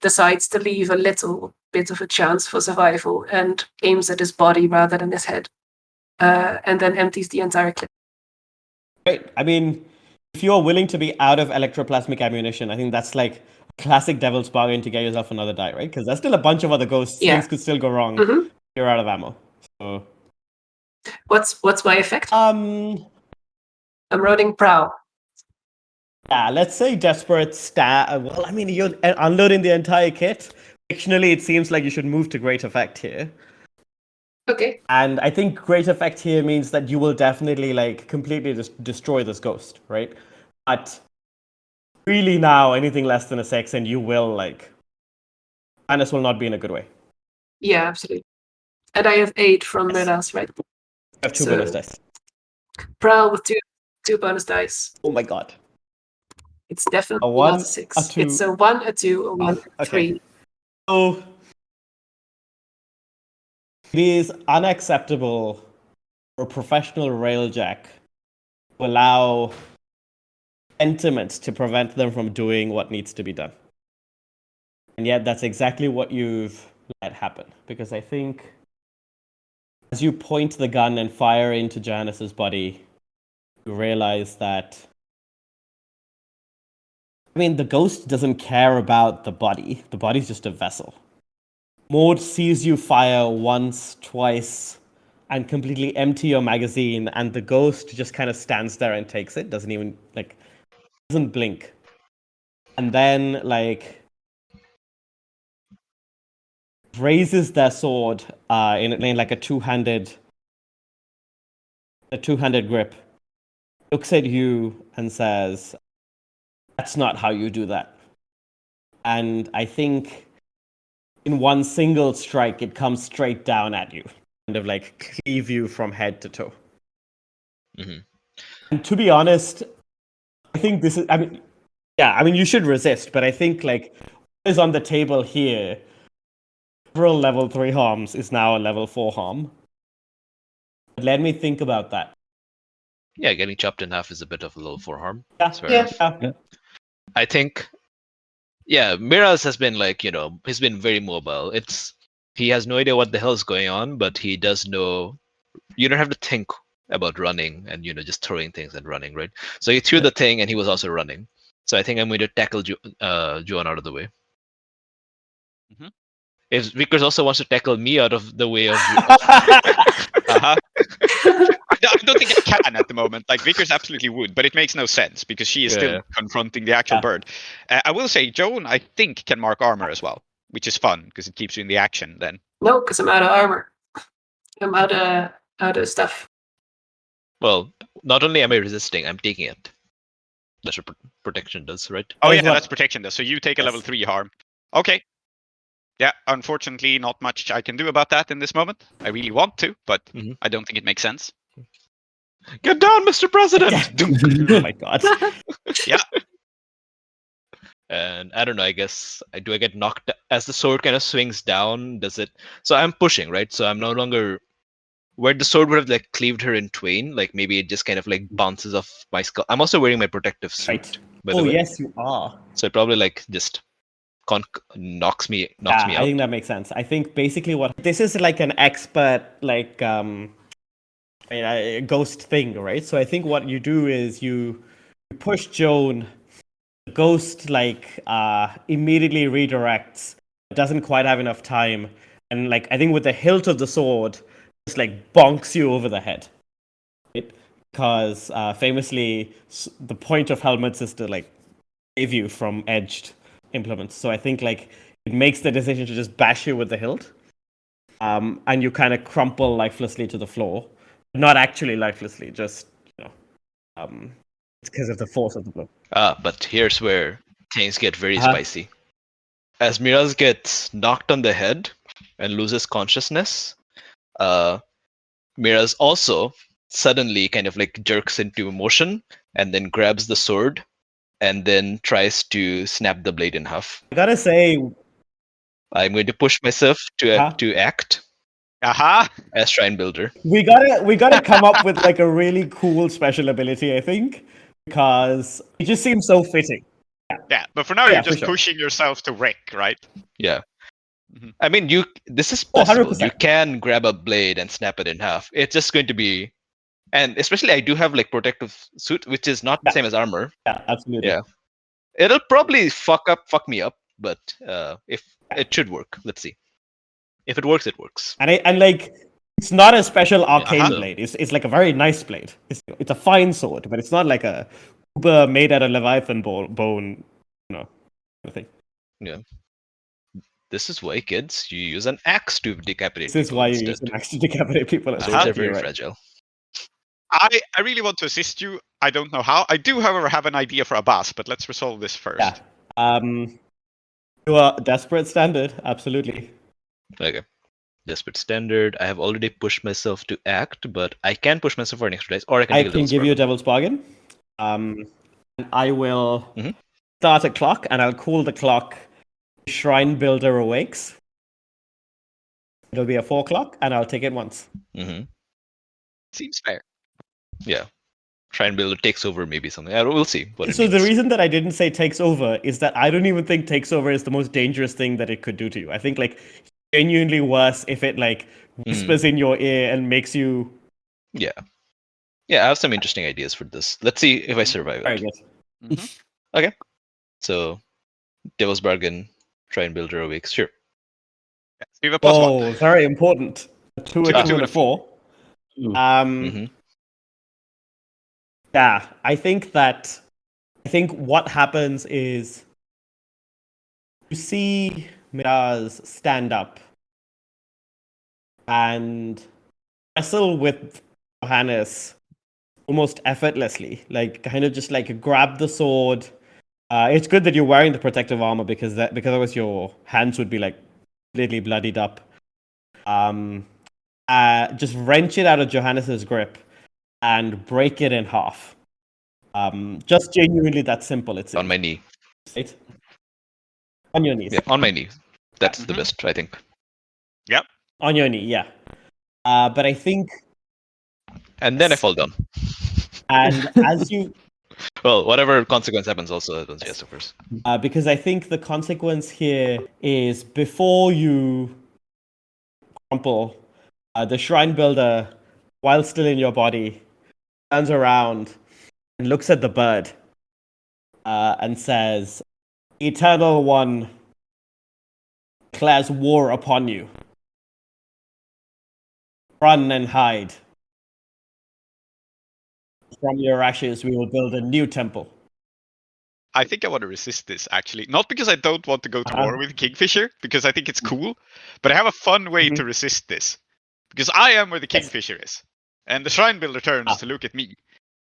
decides to leave a little bit of a chance for survival and aims at his body rather than his head. And then empties the entire clip. Great. I mean, if you're willing to be out of electroplasmic ammunition, I think that's like a classic devil's bargain to get yourself another die, right? Because there's still a bunch of other ghosts. Yeah. Things could still go wrong. Mhm. You're out of ammo. So, What's my effect? um, I'm rolling prowl. yeah, let's say desperate well, I mean, you're unloading the entire kit. Fictionally, it seems like you should move to great effect here. Okay. And I think great effect here means that you will definitely like completely destroy this ghost, right? But really now, anything less than a 6 and you will like, Annis will not be in a good way. Yeah, absolutely. And I have 8 from Yes. Miraz, right? You have 2 So- bonus dice. Prowl with two bonus dice. Oh my god. It's definitely A 1, not a 6. a 2. It's a 1, a 2, a 1, a okay. 3. So it is unacceptable for a professional railjack to allow sentiment to prevent them from doing what needs to be done. And yet that's exactly what you've let happen. Because I think as you point the gun and fire into Johannes's body, you realize that I mean, the ghost doesn't care about the body. The body's just a vessel. Maud sees you fire once, twice, and completely empty your magazine, and the ghost just kind of stands there and takes it. Doesn't blink. And then, like, raises their sword in like a two-handed grip, looks at you and says, "That's not how you do that." And I think in one single strike, it comes straight down at you, kind of like cleave you from head to toe. Mm-hmm. And to be honest, I think this is, you should resist, but I think like what is on the table here, several level 3 harms is now a level 4 harm. Let me think about that. Yeah, getting chopped in half is a bit of a level 4 harm. Yeah, That's fair enough. yeah. I think, yeah, Miraz has been like, he's been very mobile. He has no idea what the hell is going on, but he does know. You don't have to think about running and just throwing things and running, right? So he threw the thing and he was also running. So I think I'm going to tackle Joan out of the way. Mhm. If Vickers also wants to tackle me out of the way of Uh-huh. I don't think I can at the moment. Like Vickers absolutely would, but it makes no sense because she is still confronting the actual bird. I will say Joan, I think, can mark armor as well, which is fun because it keeps you in the action then. No, because I'm out of armor. I'm out of stuff. Well, not only am I resisting, I'm taking it. That's what protection does, right? Oh That yeah, is what- that's protection does. So you take a Yes. level 3 harm. Okay. Yeah, unfortunately, not much I can do about that in this moment. I really want to, but Mhm. I don't think it makes sense. Get down, Mr. President! Oh my god. And I don't know, I guess, do I get knocked as the sword kind of swings down? Does it? So I'm pushing, right? So I'm no longer where the sword would have like cleaved her in twain. Like maybe it just kind of like bounces off my skull. I'm also wearing my protective suit, Right. by the Oh way. yes, you are. So it probably like just knocks me Yeah, out. I think that makes sense. I think basically what this is like an expert a ghost thing, right? So I think what you do is you push Joan. The ghost immediately redirects. Doesn't quite have enough time, and like I think with the hilt of the sword, just like bonks you over the head. Right? Because famously, the point of helmets is to like save you from edged implements. So I think like it makes the decision to just bash you with the hilt, and you kind of crumple lifelessly to the floor. Not actually lifelessly, just it's because of the force of the blow. But here's where things get very Uh-huh. spicy. as Miraz gets knocked on the head and loses consciousness, Miraz also suddenly kind of like jerks into motion and then grabs the sword and then tries to snap the blade in half. I gotta say, I'm going to push myself to act Aha! as Shrine Builder. we gotta come up with like a really cool special ability, I think, because it just seems so fitting. Yeah, but for now Yeah, you're for just sure. pushing yourself to wreck, right? Yeah. Mhm. I mean, this is Oh, possible. 100%. You can grab a blade and snap it in half. It's just going to be, and especially I do have like protective suit, which is not the Yeah. same as armor. Yeah, absolutely. Yeah. It'll probably fuck me up, but if it should work, let's see. If it works, it works. And like, it's not a special arcane so- blade. It's like a very nice blade. It's a fine sword, but it's not like a uber made out of Leviathan bone, you know, kind of thing. Yeah. This is why, kids, you use an axe to decapitate This is people why you instead. use an axe to decapitate people. Swords Uh-huh. are very You're right. fragile. I really want to assist you. I don't know how. I do, however, have an idea for Abbas, but let's resolve this first. Yeah. You are desperate standard, absolutely. Okay. Desperate standard. I have already pushed myself to act, but I can push myself for an extra dice, or I can I take a can devil's give you a bargain. devil's bargain. And I will Mhm. start a clock, and I'll call the clock Shrine Builder Awakes. It'll be a 4 o'clock, and I'll take it once. Mm-hmm. Seems fair. Yeah. Shrine Builder takes over, maybe something. We'll see what it So the means. reason that I didn't say takes over is that I don't even think takes over is the most dangerous thing that it could do to you. I think like genuinely worse if it like whispers in your ear and makes you Yeah. Yeah, I have some interesting ideas for this. Let's see if I survive very it. good. Mhm. So, Devil's Bargain, Shrine Builder Awakes, sure. Yeah, so you have a +1. Oh, very important. 2, a 2, and a 4. Ooh. Mhm. Yeah, I think what happens is you see Miraz stand up and wrestle with Johannes almost effortlessly, like kind of just like grab the sword. It's good that you're wearing the protective armor because otherwise your hands would be like completely bloodied up. Just wrench it out of Johannes's grip and break it in half. Just genuinely that simple. It's On my knee. right? On your knees. Yeah, on my knee. That's the Mhm. best, I think. Yep. On your knee, yeah. But I think, And then I fall down. and as you, Well, whatever consequence happens also happens, yes, of course. because I think the consequence here is before you crumple, the shrine builder, while still in your body, turns around and looks at the bird and says, "Eternal One declares war upon you. Run and hide. From your ashes, we will build a new temple." I think I want to resist this, actually. Not because I don't want to go to war with Kingfisher, because I think it's cool, but I have a fun way to resist this. Because I am where the Kingfisher is. And the Shrine Builder turns to look at me.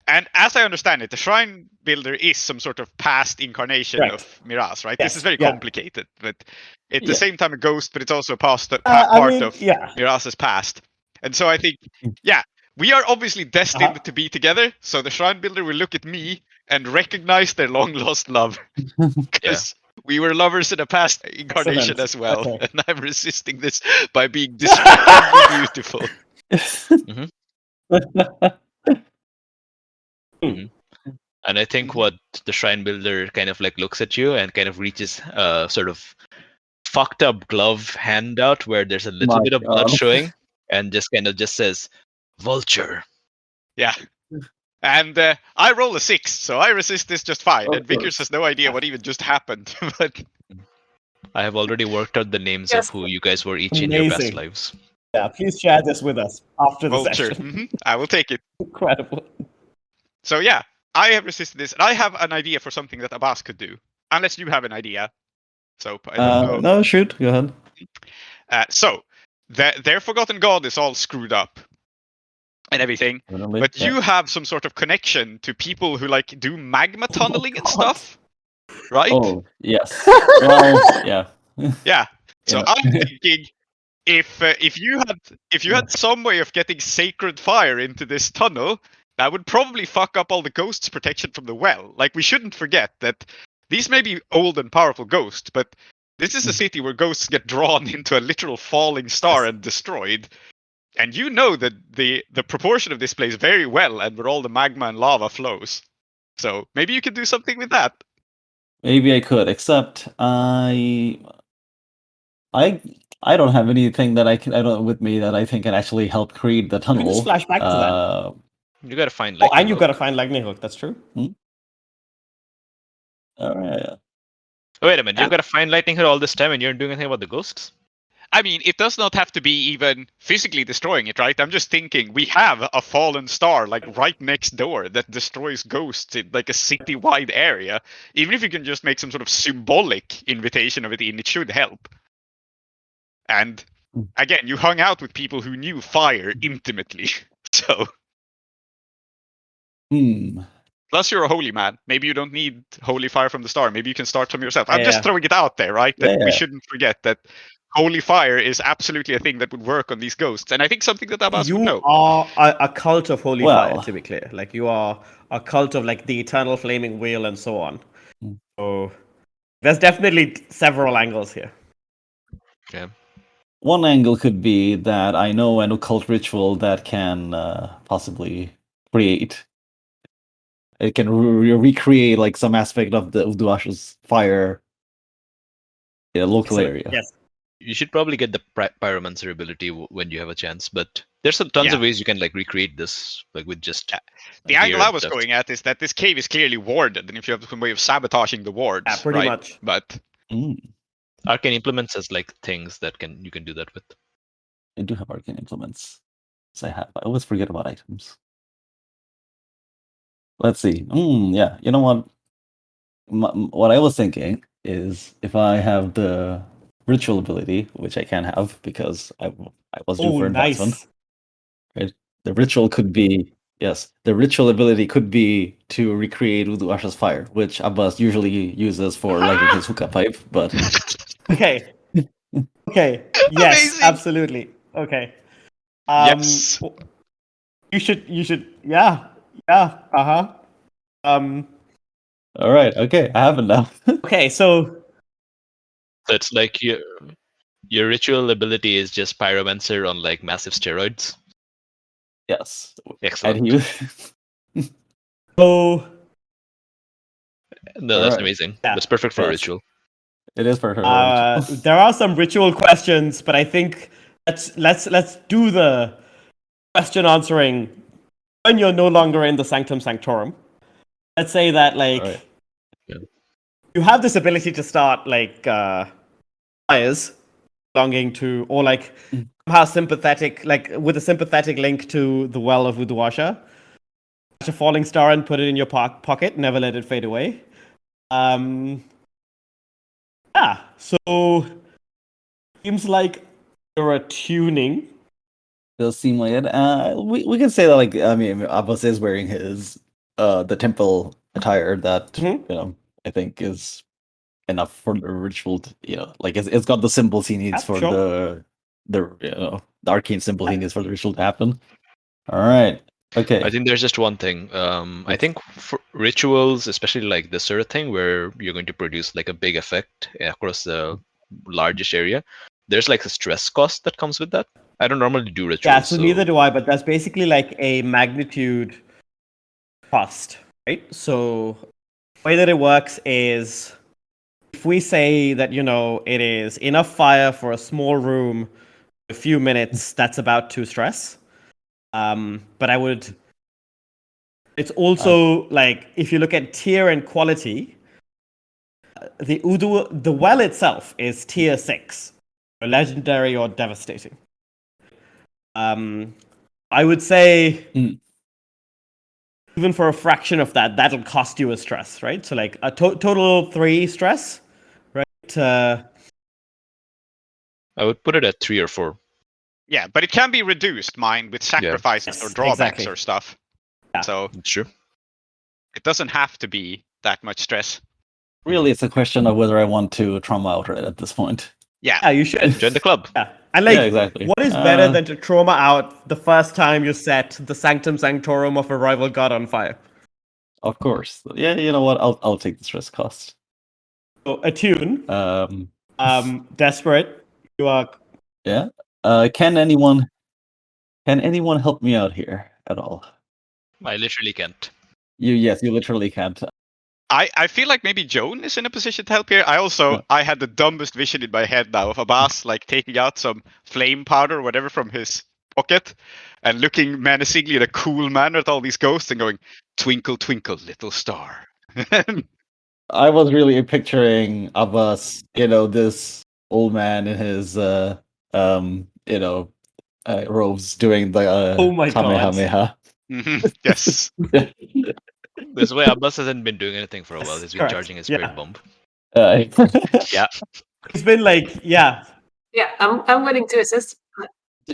And as I understand it, the Shrine Builder is some sort of past incarnation Right. of Miraz, right? Yes, This is very yeah. complicated, but at the Yeah. same time a ghost, but it's also a part of yeah. Miraz's past. And so I think, yeah, we are obviously destined to be together. So the Shrine Builder will look at me and recognize their long lost love. Because we were lovers in a past incarnation Excellent. as well. Okay. And I'm resisting this by being despicably beautiful. And I think what the Shrine Builder kind of like looks at you and kind of reaches sort of fucked up glove hand out where there's a little My bit of blood God. showing and just kind of just says, "Vulture." Yeah. And I roll a 6, so I resist this just fine. Of And Vickers course. has no idea what even just happened. But I have already worked out the names Yes. of who you guys were each in your past Amazing. lives. Yeah, please share this with us after the Vulture. session. I will take it. Incredible. So yeah, I have resisted this. And I have an idea for something that Abbas could do. Unless you have an idea. So I don't know. No, shoot. Go ahead. So their forgotten god is all screwed up and everything. But you have some sort of connection to people who like do magma tunneling and stuff, right? Oh, yes. Well, yeah. Yeah. So Yeah. I'm thinking if you had some way of getting sacred fire into this tunnel, that would probably fuck up all the ghosts' protection from the well. Like, we shouldn't forget that these may be old and powerful ghosts, but this is a city where ghosts get drawn into a literal falling star and destroyed. And you know that the proportion of this place very well, and where all the magma and lava flows. So maybe you could do something with that. Maybe I could, except I don't have anything I don't with me that I think can actually help create the tunnel. You can just flash back to that. You gotta find Oh, lightning. and you've got to find lightning hook. That's true. All right. Oh, wait a minute, you've got to find lightning here all this time, and you're doing anything about the ghosts? I mean, it does not have to be even physically destroying it, right? I'm just thinking we have a fallen star like right next door that destroys ghosts in like a city-wide area. Even if you can just make some sort of symbolic invitation of it in, it should help. And again, you hung out with people who knew fire intimately, so. Plus, you're a holy man. Maybe you don't need holy fire from the star. Maybe you can start some yourself. I'm just throwing it out there, right? That we shouldn't forget that holy fire is absolutely a thing that would work on these ghosts, and I think something that Abbas would know. You are a cult of holy fire, to be clear. Like, you are a cult of like the eternal flaming wheel and so on. So there's definitely several angles here. Yeah. One angle could be that I know an occult ritual that can possibly create. It can recreate like some aspect of the Uduash's fire in a local area. Yes. You should probably get the pyromancer ability when you have a chance, but there's tons of ways you can like recreate this, like with just. The angle I was going at is that this cave is clearly warded, and if you have some way of sabotaging the wards, pretty much. But arcane implements has like things that you can do that with. I do have arcane implements. I always forget about items. Let's see. Yeah, you know what? What I was thinking is if I have the ritual ability, which I can have because I was due for advancement. Right? The ritual could be the ritual ability could be to recreate Uduash's fire, which Abbas usually uses for lighting his hookah pipe. But okay. Yes, amazing. Absolutely. Okay. Yes. You should. Yeah. All right. Okay, I have it now. Okay, so it's like your ritual ability is just pyromancer on like massive steroids. Yes. Excellent. So no, that's amazing. Yeah. That's perfect for a ritual. It is perfect for a ritual. There are some ritual questions, but I think let's do the question answering when you're no longer in the Sanctum Sanctorum. Let's say that like you have this ability to start like fires belonging to, or like somehow sympathetic, like with a sympathetic link to the well of Uduasha. Catch a falling star and put it in your pocket. Never let it fade away. Yeah. So seems like you're attuning. Does seem like it. We can say that like Abbas is wearing his the temple attire that I think is enough for the ritual. Like it's got the symbols he needs for the arcane symbol he needs for the ritual to happen. All right. Okay. I think there's just one thing. I think for rituals, especially like this sort of thing, where you're going to produce like a big effect across the largest area, there's like a stress cost that comes with that. I don't normally do rituals. Yeah, so neither do I, but that's basically like a magnitude cost, right? So the way that it works is if we say that, it is enough fire for a small room, a few minutes, that's about 2 stress. But it's also like, if you look at tier and quality, the well itself is tier 6, legendary or devastating. I would say even for a fraction of that, that'll cost you a stress, right? So like a total 3 stress, right? I would put it at 3 or 4. Yeah, but it can be reduced, with sacrifices or drawbacks or stuff. Yeah. So sure. It doesn't have to be that much stress. Really, it's a question of whether I want to trauma out at this point. Yeah, you should. Join the club. Yeah. And like, Yeah, exactly. what is better than to trauma out the first time you set the Sanctum Sanctorum of a rival god on fire? Of course. Yeah, you know what? I'll take the stress cost. So, Attune, desperate, you are... Yeah. Can anyone help me out here at all? I literally can't. Yes, you literally can't. I feel like maybe Joan is in a position to help here. I had the dumbest vision in my head now of Abbas like taking out some flame powder or whatever from his pocket and looking menacingly in a cool manner at all these ghosts and going, "Twinkle, twinkle, little star." I was really picturing Abbas, this old man in his robes doing the Oh my God. Kamehameha. Yes. This way, Abbas hasn't been doing anything for a while. He's been Correct. charging his Yeah. spirit bomb. Yeah. He's been like, yeah. Yeah, I'm willing to assist.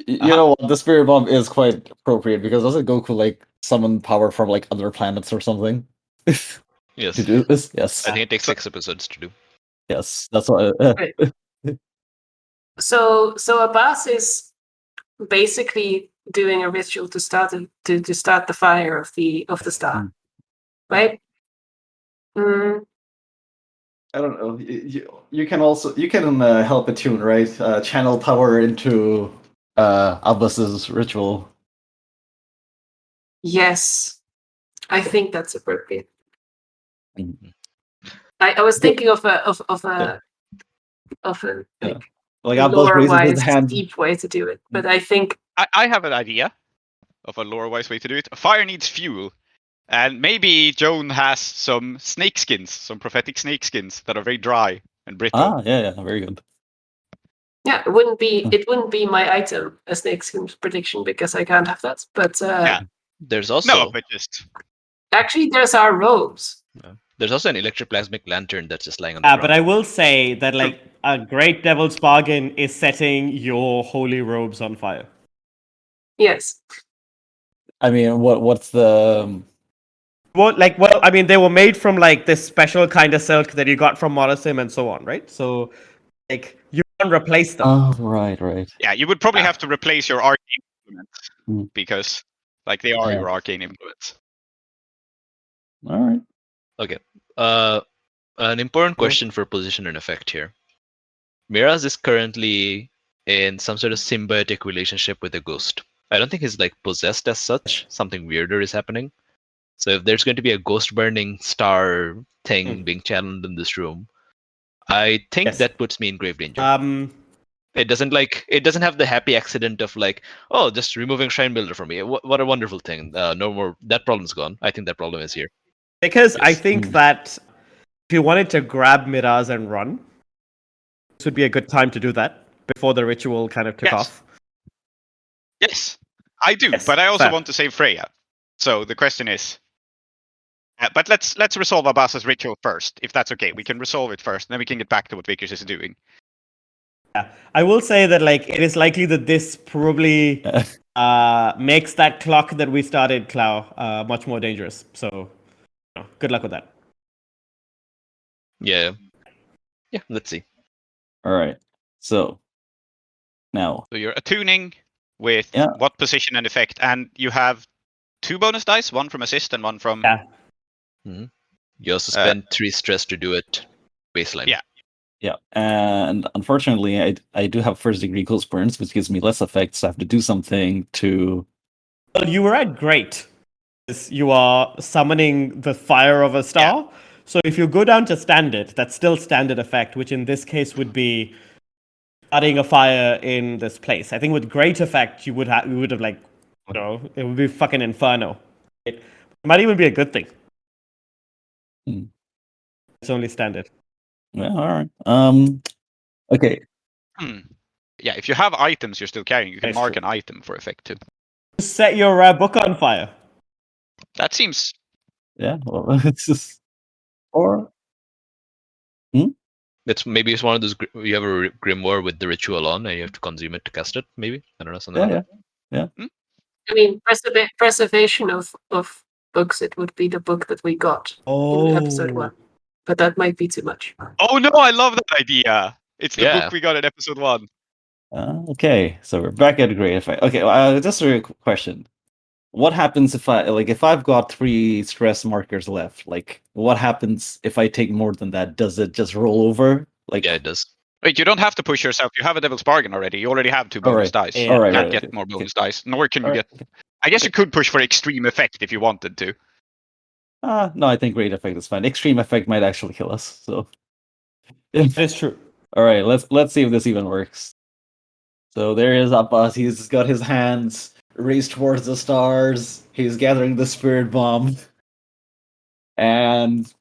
You know what? The spirit bomb is quite appropriate because doesn't Goku like summon power from like other planets or something Yes. to do this? Yes. I think it takes 6 episodes to do. Yes, that's what. So Abbas is basically doing a ritual to start the fire of the star, right? I don't know. You can help Attune, right? Channel power into Abbas's ritual. Yes, I think that's appropriate. Mhm. I was thinking of a Like Abbas raises his lore-wise hand. deep way to do it, but I think I have an idea of a lore-wise way to do it. Fire needs fuel. And maybe Joan has some snake skins, some prophetic snake skins that are very dry and brittle. Yeah, very good. yeah, it wouldn't be my item a snake skin prediction because I can't have that. But There's also No, but just actually, there's our robes. there's also an electroplasmic lantern that's just lying on the Yeah, ground. but I will say that like a great devil's bargain is setting your holy robes on fire. Yes. I mean, what's the? Well, I mean, they were made from like this special kind of silk that you got from Morrisim and so on, right? So, like, you can't replace them. Oh, right. yeah, you would probably have to replace your arcane implements Mm. because like they are Yeah. your arcane implements. All right. Okay. An important question for position and effect here. Miraz is currently in some sort of symbiotic relationship with a ghost. I don't think he's like possessed as such. Something weirder is happening. So if there's going to be a ghost burning star thing being channeled in this room, I think Yes. that puts me in grave danger. It doesn't have the happy accident of like, oh, just removing Shrine Builder from me. What a wonderful thing. No more. That problem's gone. I think that problem is here. Because I Yes. think that if you wanted to grab Miraz and run, this would be a good time to do that before the ritual kind of took Yes. off. Yes, I do, Yes, but I also fair. want to save Freya. So the question is, but let's resolve Abbas's ritual first, if that's okay. We can resolve it first, and then we can get back to what Vickers is doing. Yeah. I will say that like it is likely that this probably makes that clock that we started, Klow, much more dangerous. So, good luck with that. Yeah. Let's see. All right. So now, So you're attuning with Yeah. what position and effect, and you have 2 bonus dice, one from assist and one from. Yeah. You also spend 3 stress to do it. Baseline. Yeah. and unfortunately, I do have first degree ghost burns, which gives me less effect, so I have to do something to. Well, you were at great. You are summoning the fire of a star. So if you go down to standard, that's still standard effect, which in this case would be starting a fire in this place. I think with great effect, you would have like, it would be fucking inferno. It might even be a good thing. Hmm. It's only standard. Yeah. All right. Okay. Yeah, if you have items you're still carrying, you can That's mark true. an item for effect too. Set your book on fire. That seems. Yeah. Well, it's just. Or. It's one of those. You have a grimoire with the ritual on, and you have to consume it to cast it. Maybe I don't know something. like that. I mean, preservation of books. It would be the book that we got in episode 1, but that might be too much. Oh no, I love that idea. It's the Yeah. book we got in episode 1. Okay, so we're back at great effect. Okay, just a question. What happens if I've got 3 stress markers left? Like, what happens if I take more than that? Does it just roll over? Like, Yeah, it does. Wait, you don't have to push yourself. You have a Devil's Bargain already. You already have 2 bonus dice. Yeah. You Alright, can't right, get okay. more bonus dice. Nor can you Alright. get... I guess you could push for extreme effect if you wanted to. No, I think great effect is fine. Extreme effect might actually kill us. So, It's true. all right, let's see if this even works. So there is Abbas. He's got his hands raised towards the stars. He's gathering the spirit bomb, and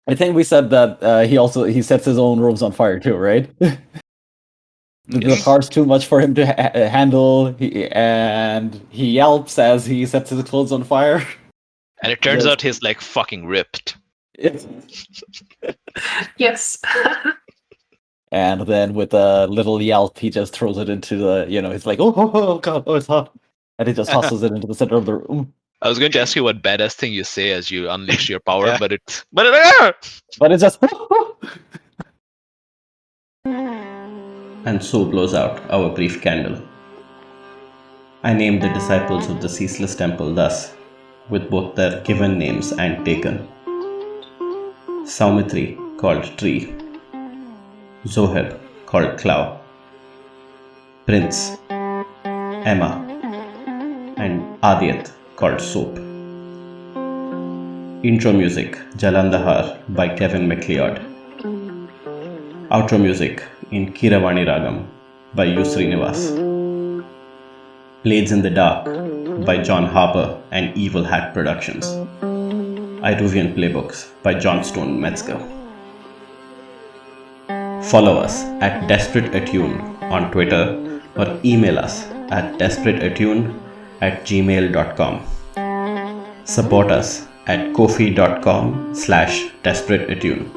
I think we said that he sets his own robes on fire too, right? The car's too much for him to handle, and he yelps as he sets his clothes on fire. And it turns Yes. out he's like fucking ripped. Yes. And then with a little yelp, he just throws it into the, he's like, oh god, oh, it's hot. And he just tosses it into the center of the room. I was going to ask you what badass thing you say as you unleash your power, Yeah. but it But it's just... And so blows out our brief candle. I named the disciples of the Ceaseless Temple thus, with both their given names and taken. Soumithri, called Tree. Zoheb, called Klow. Prince, Emma, and Aadiyat, called Soap. Intro music, Jalandhar by Kevin MacLeod. Outro music in Kiravani Ragam by Srinivas. Blades in the Dark by John Harper and Evil Hat Productions. Iruvian playbooks by Johnstone Metzger. Follow us at Desperate Attune on Twitter or email us at desperateattune@gmail.com. Support us at kofi.com/desperateattune.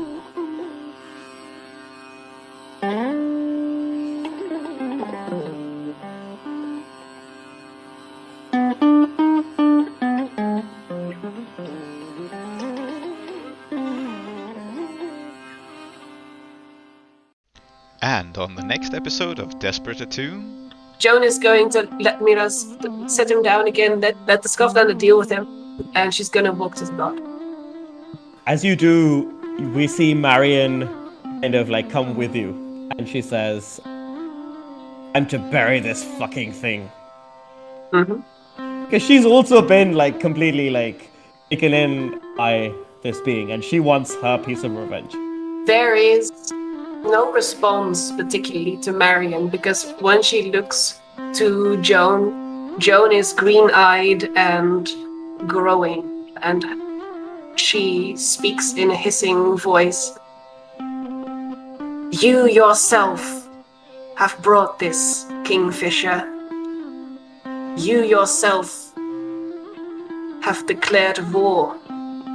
And on the next episode of Desperate Attune... Joan is going to let Miraz set him down again, let the Scofflander deal with him, and she's going to walk to the block. As you do, we see Marion kind of like come with you, and she says, "I'm to bury this fucking thing." Mm-hmm. Because she's also been like completely like taken in by this being, and she wants her piece of revenge. There is no response particularly to Marion, because when she looks to Joan, Joan is green-eyed and growing, and she speaks in a hissing voice. You yourself have brought this, Kingfisher. You yourself have declared war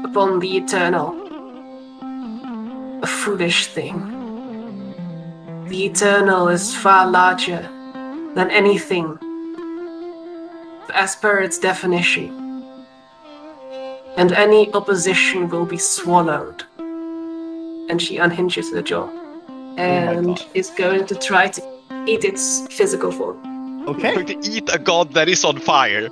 upon the Eternal. A foolish thing. The Eternal is far larger than anything, as per its definition. And any opposition will be swallowed. And she unhinges the jaw and God. is going to try to eat its physical form. Okay. Going to eat a god that is on fire.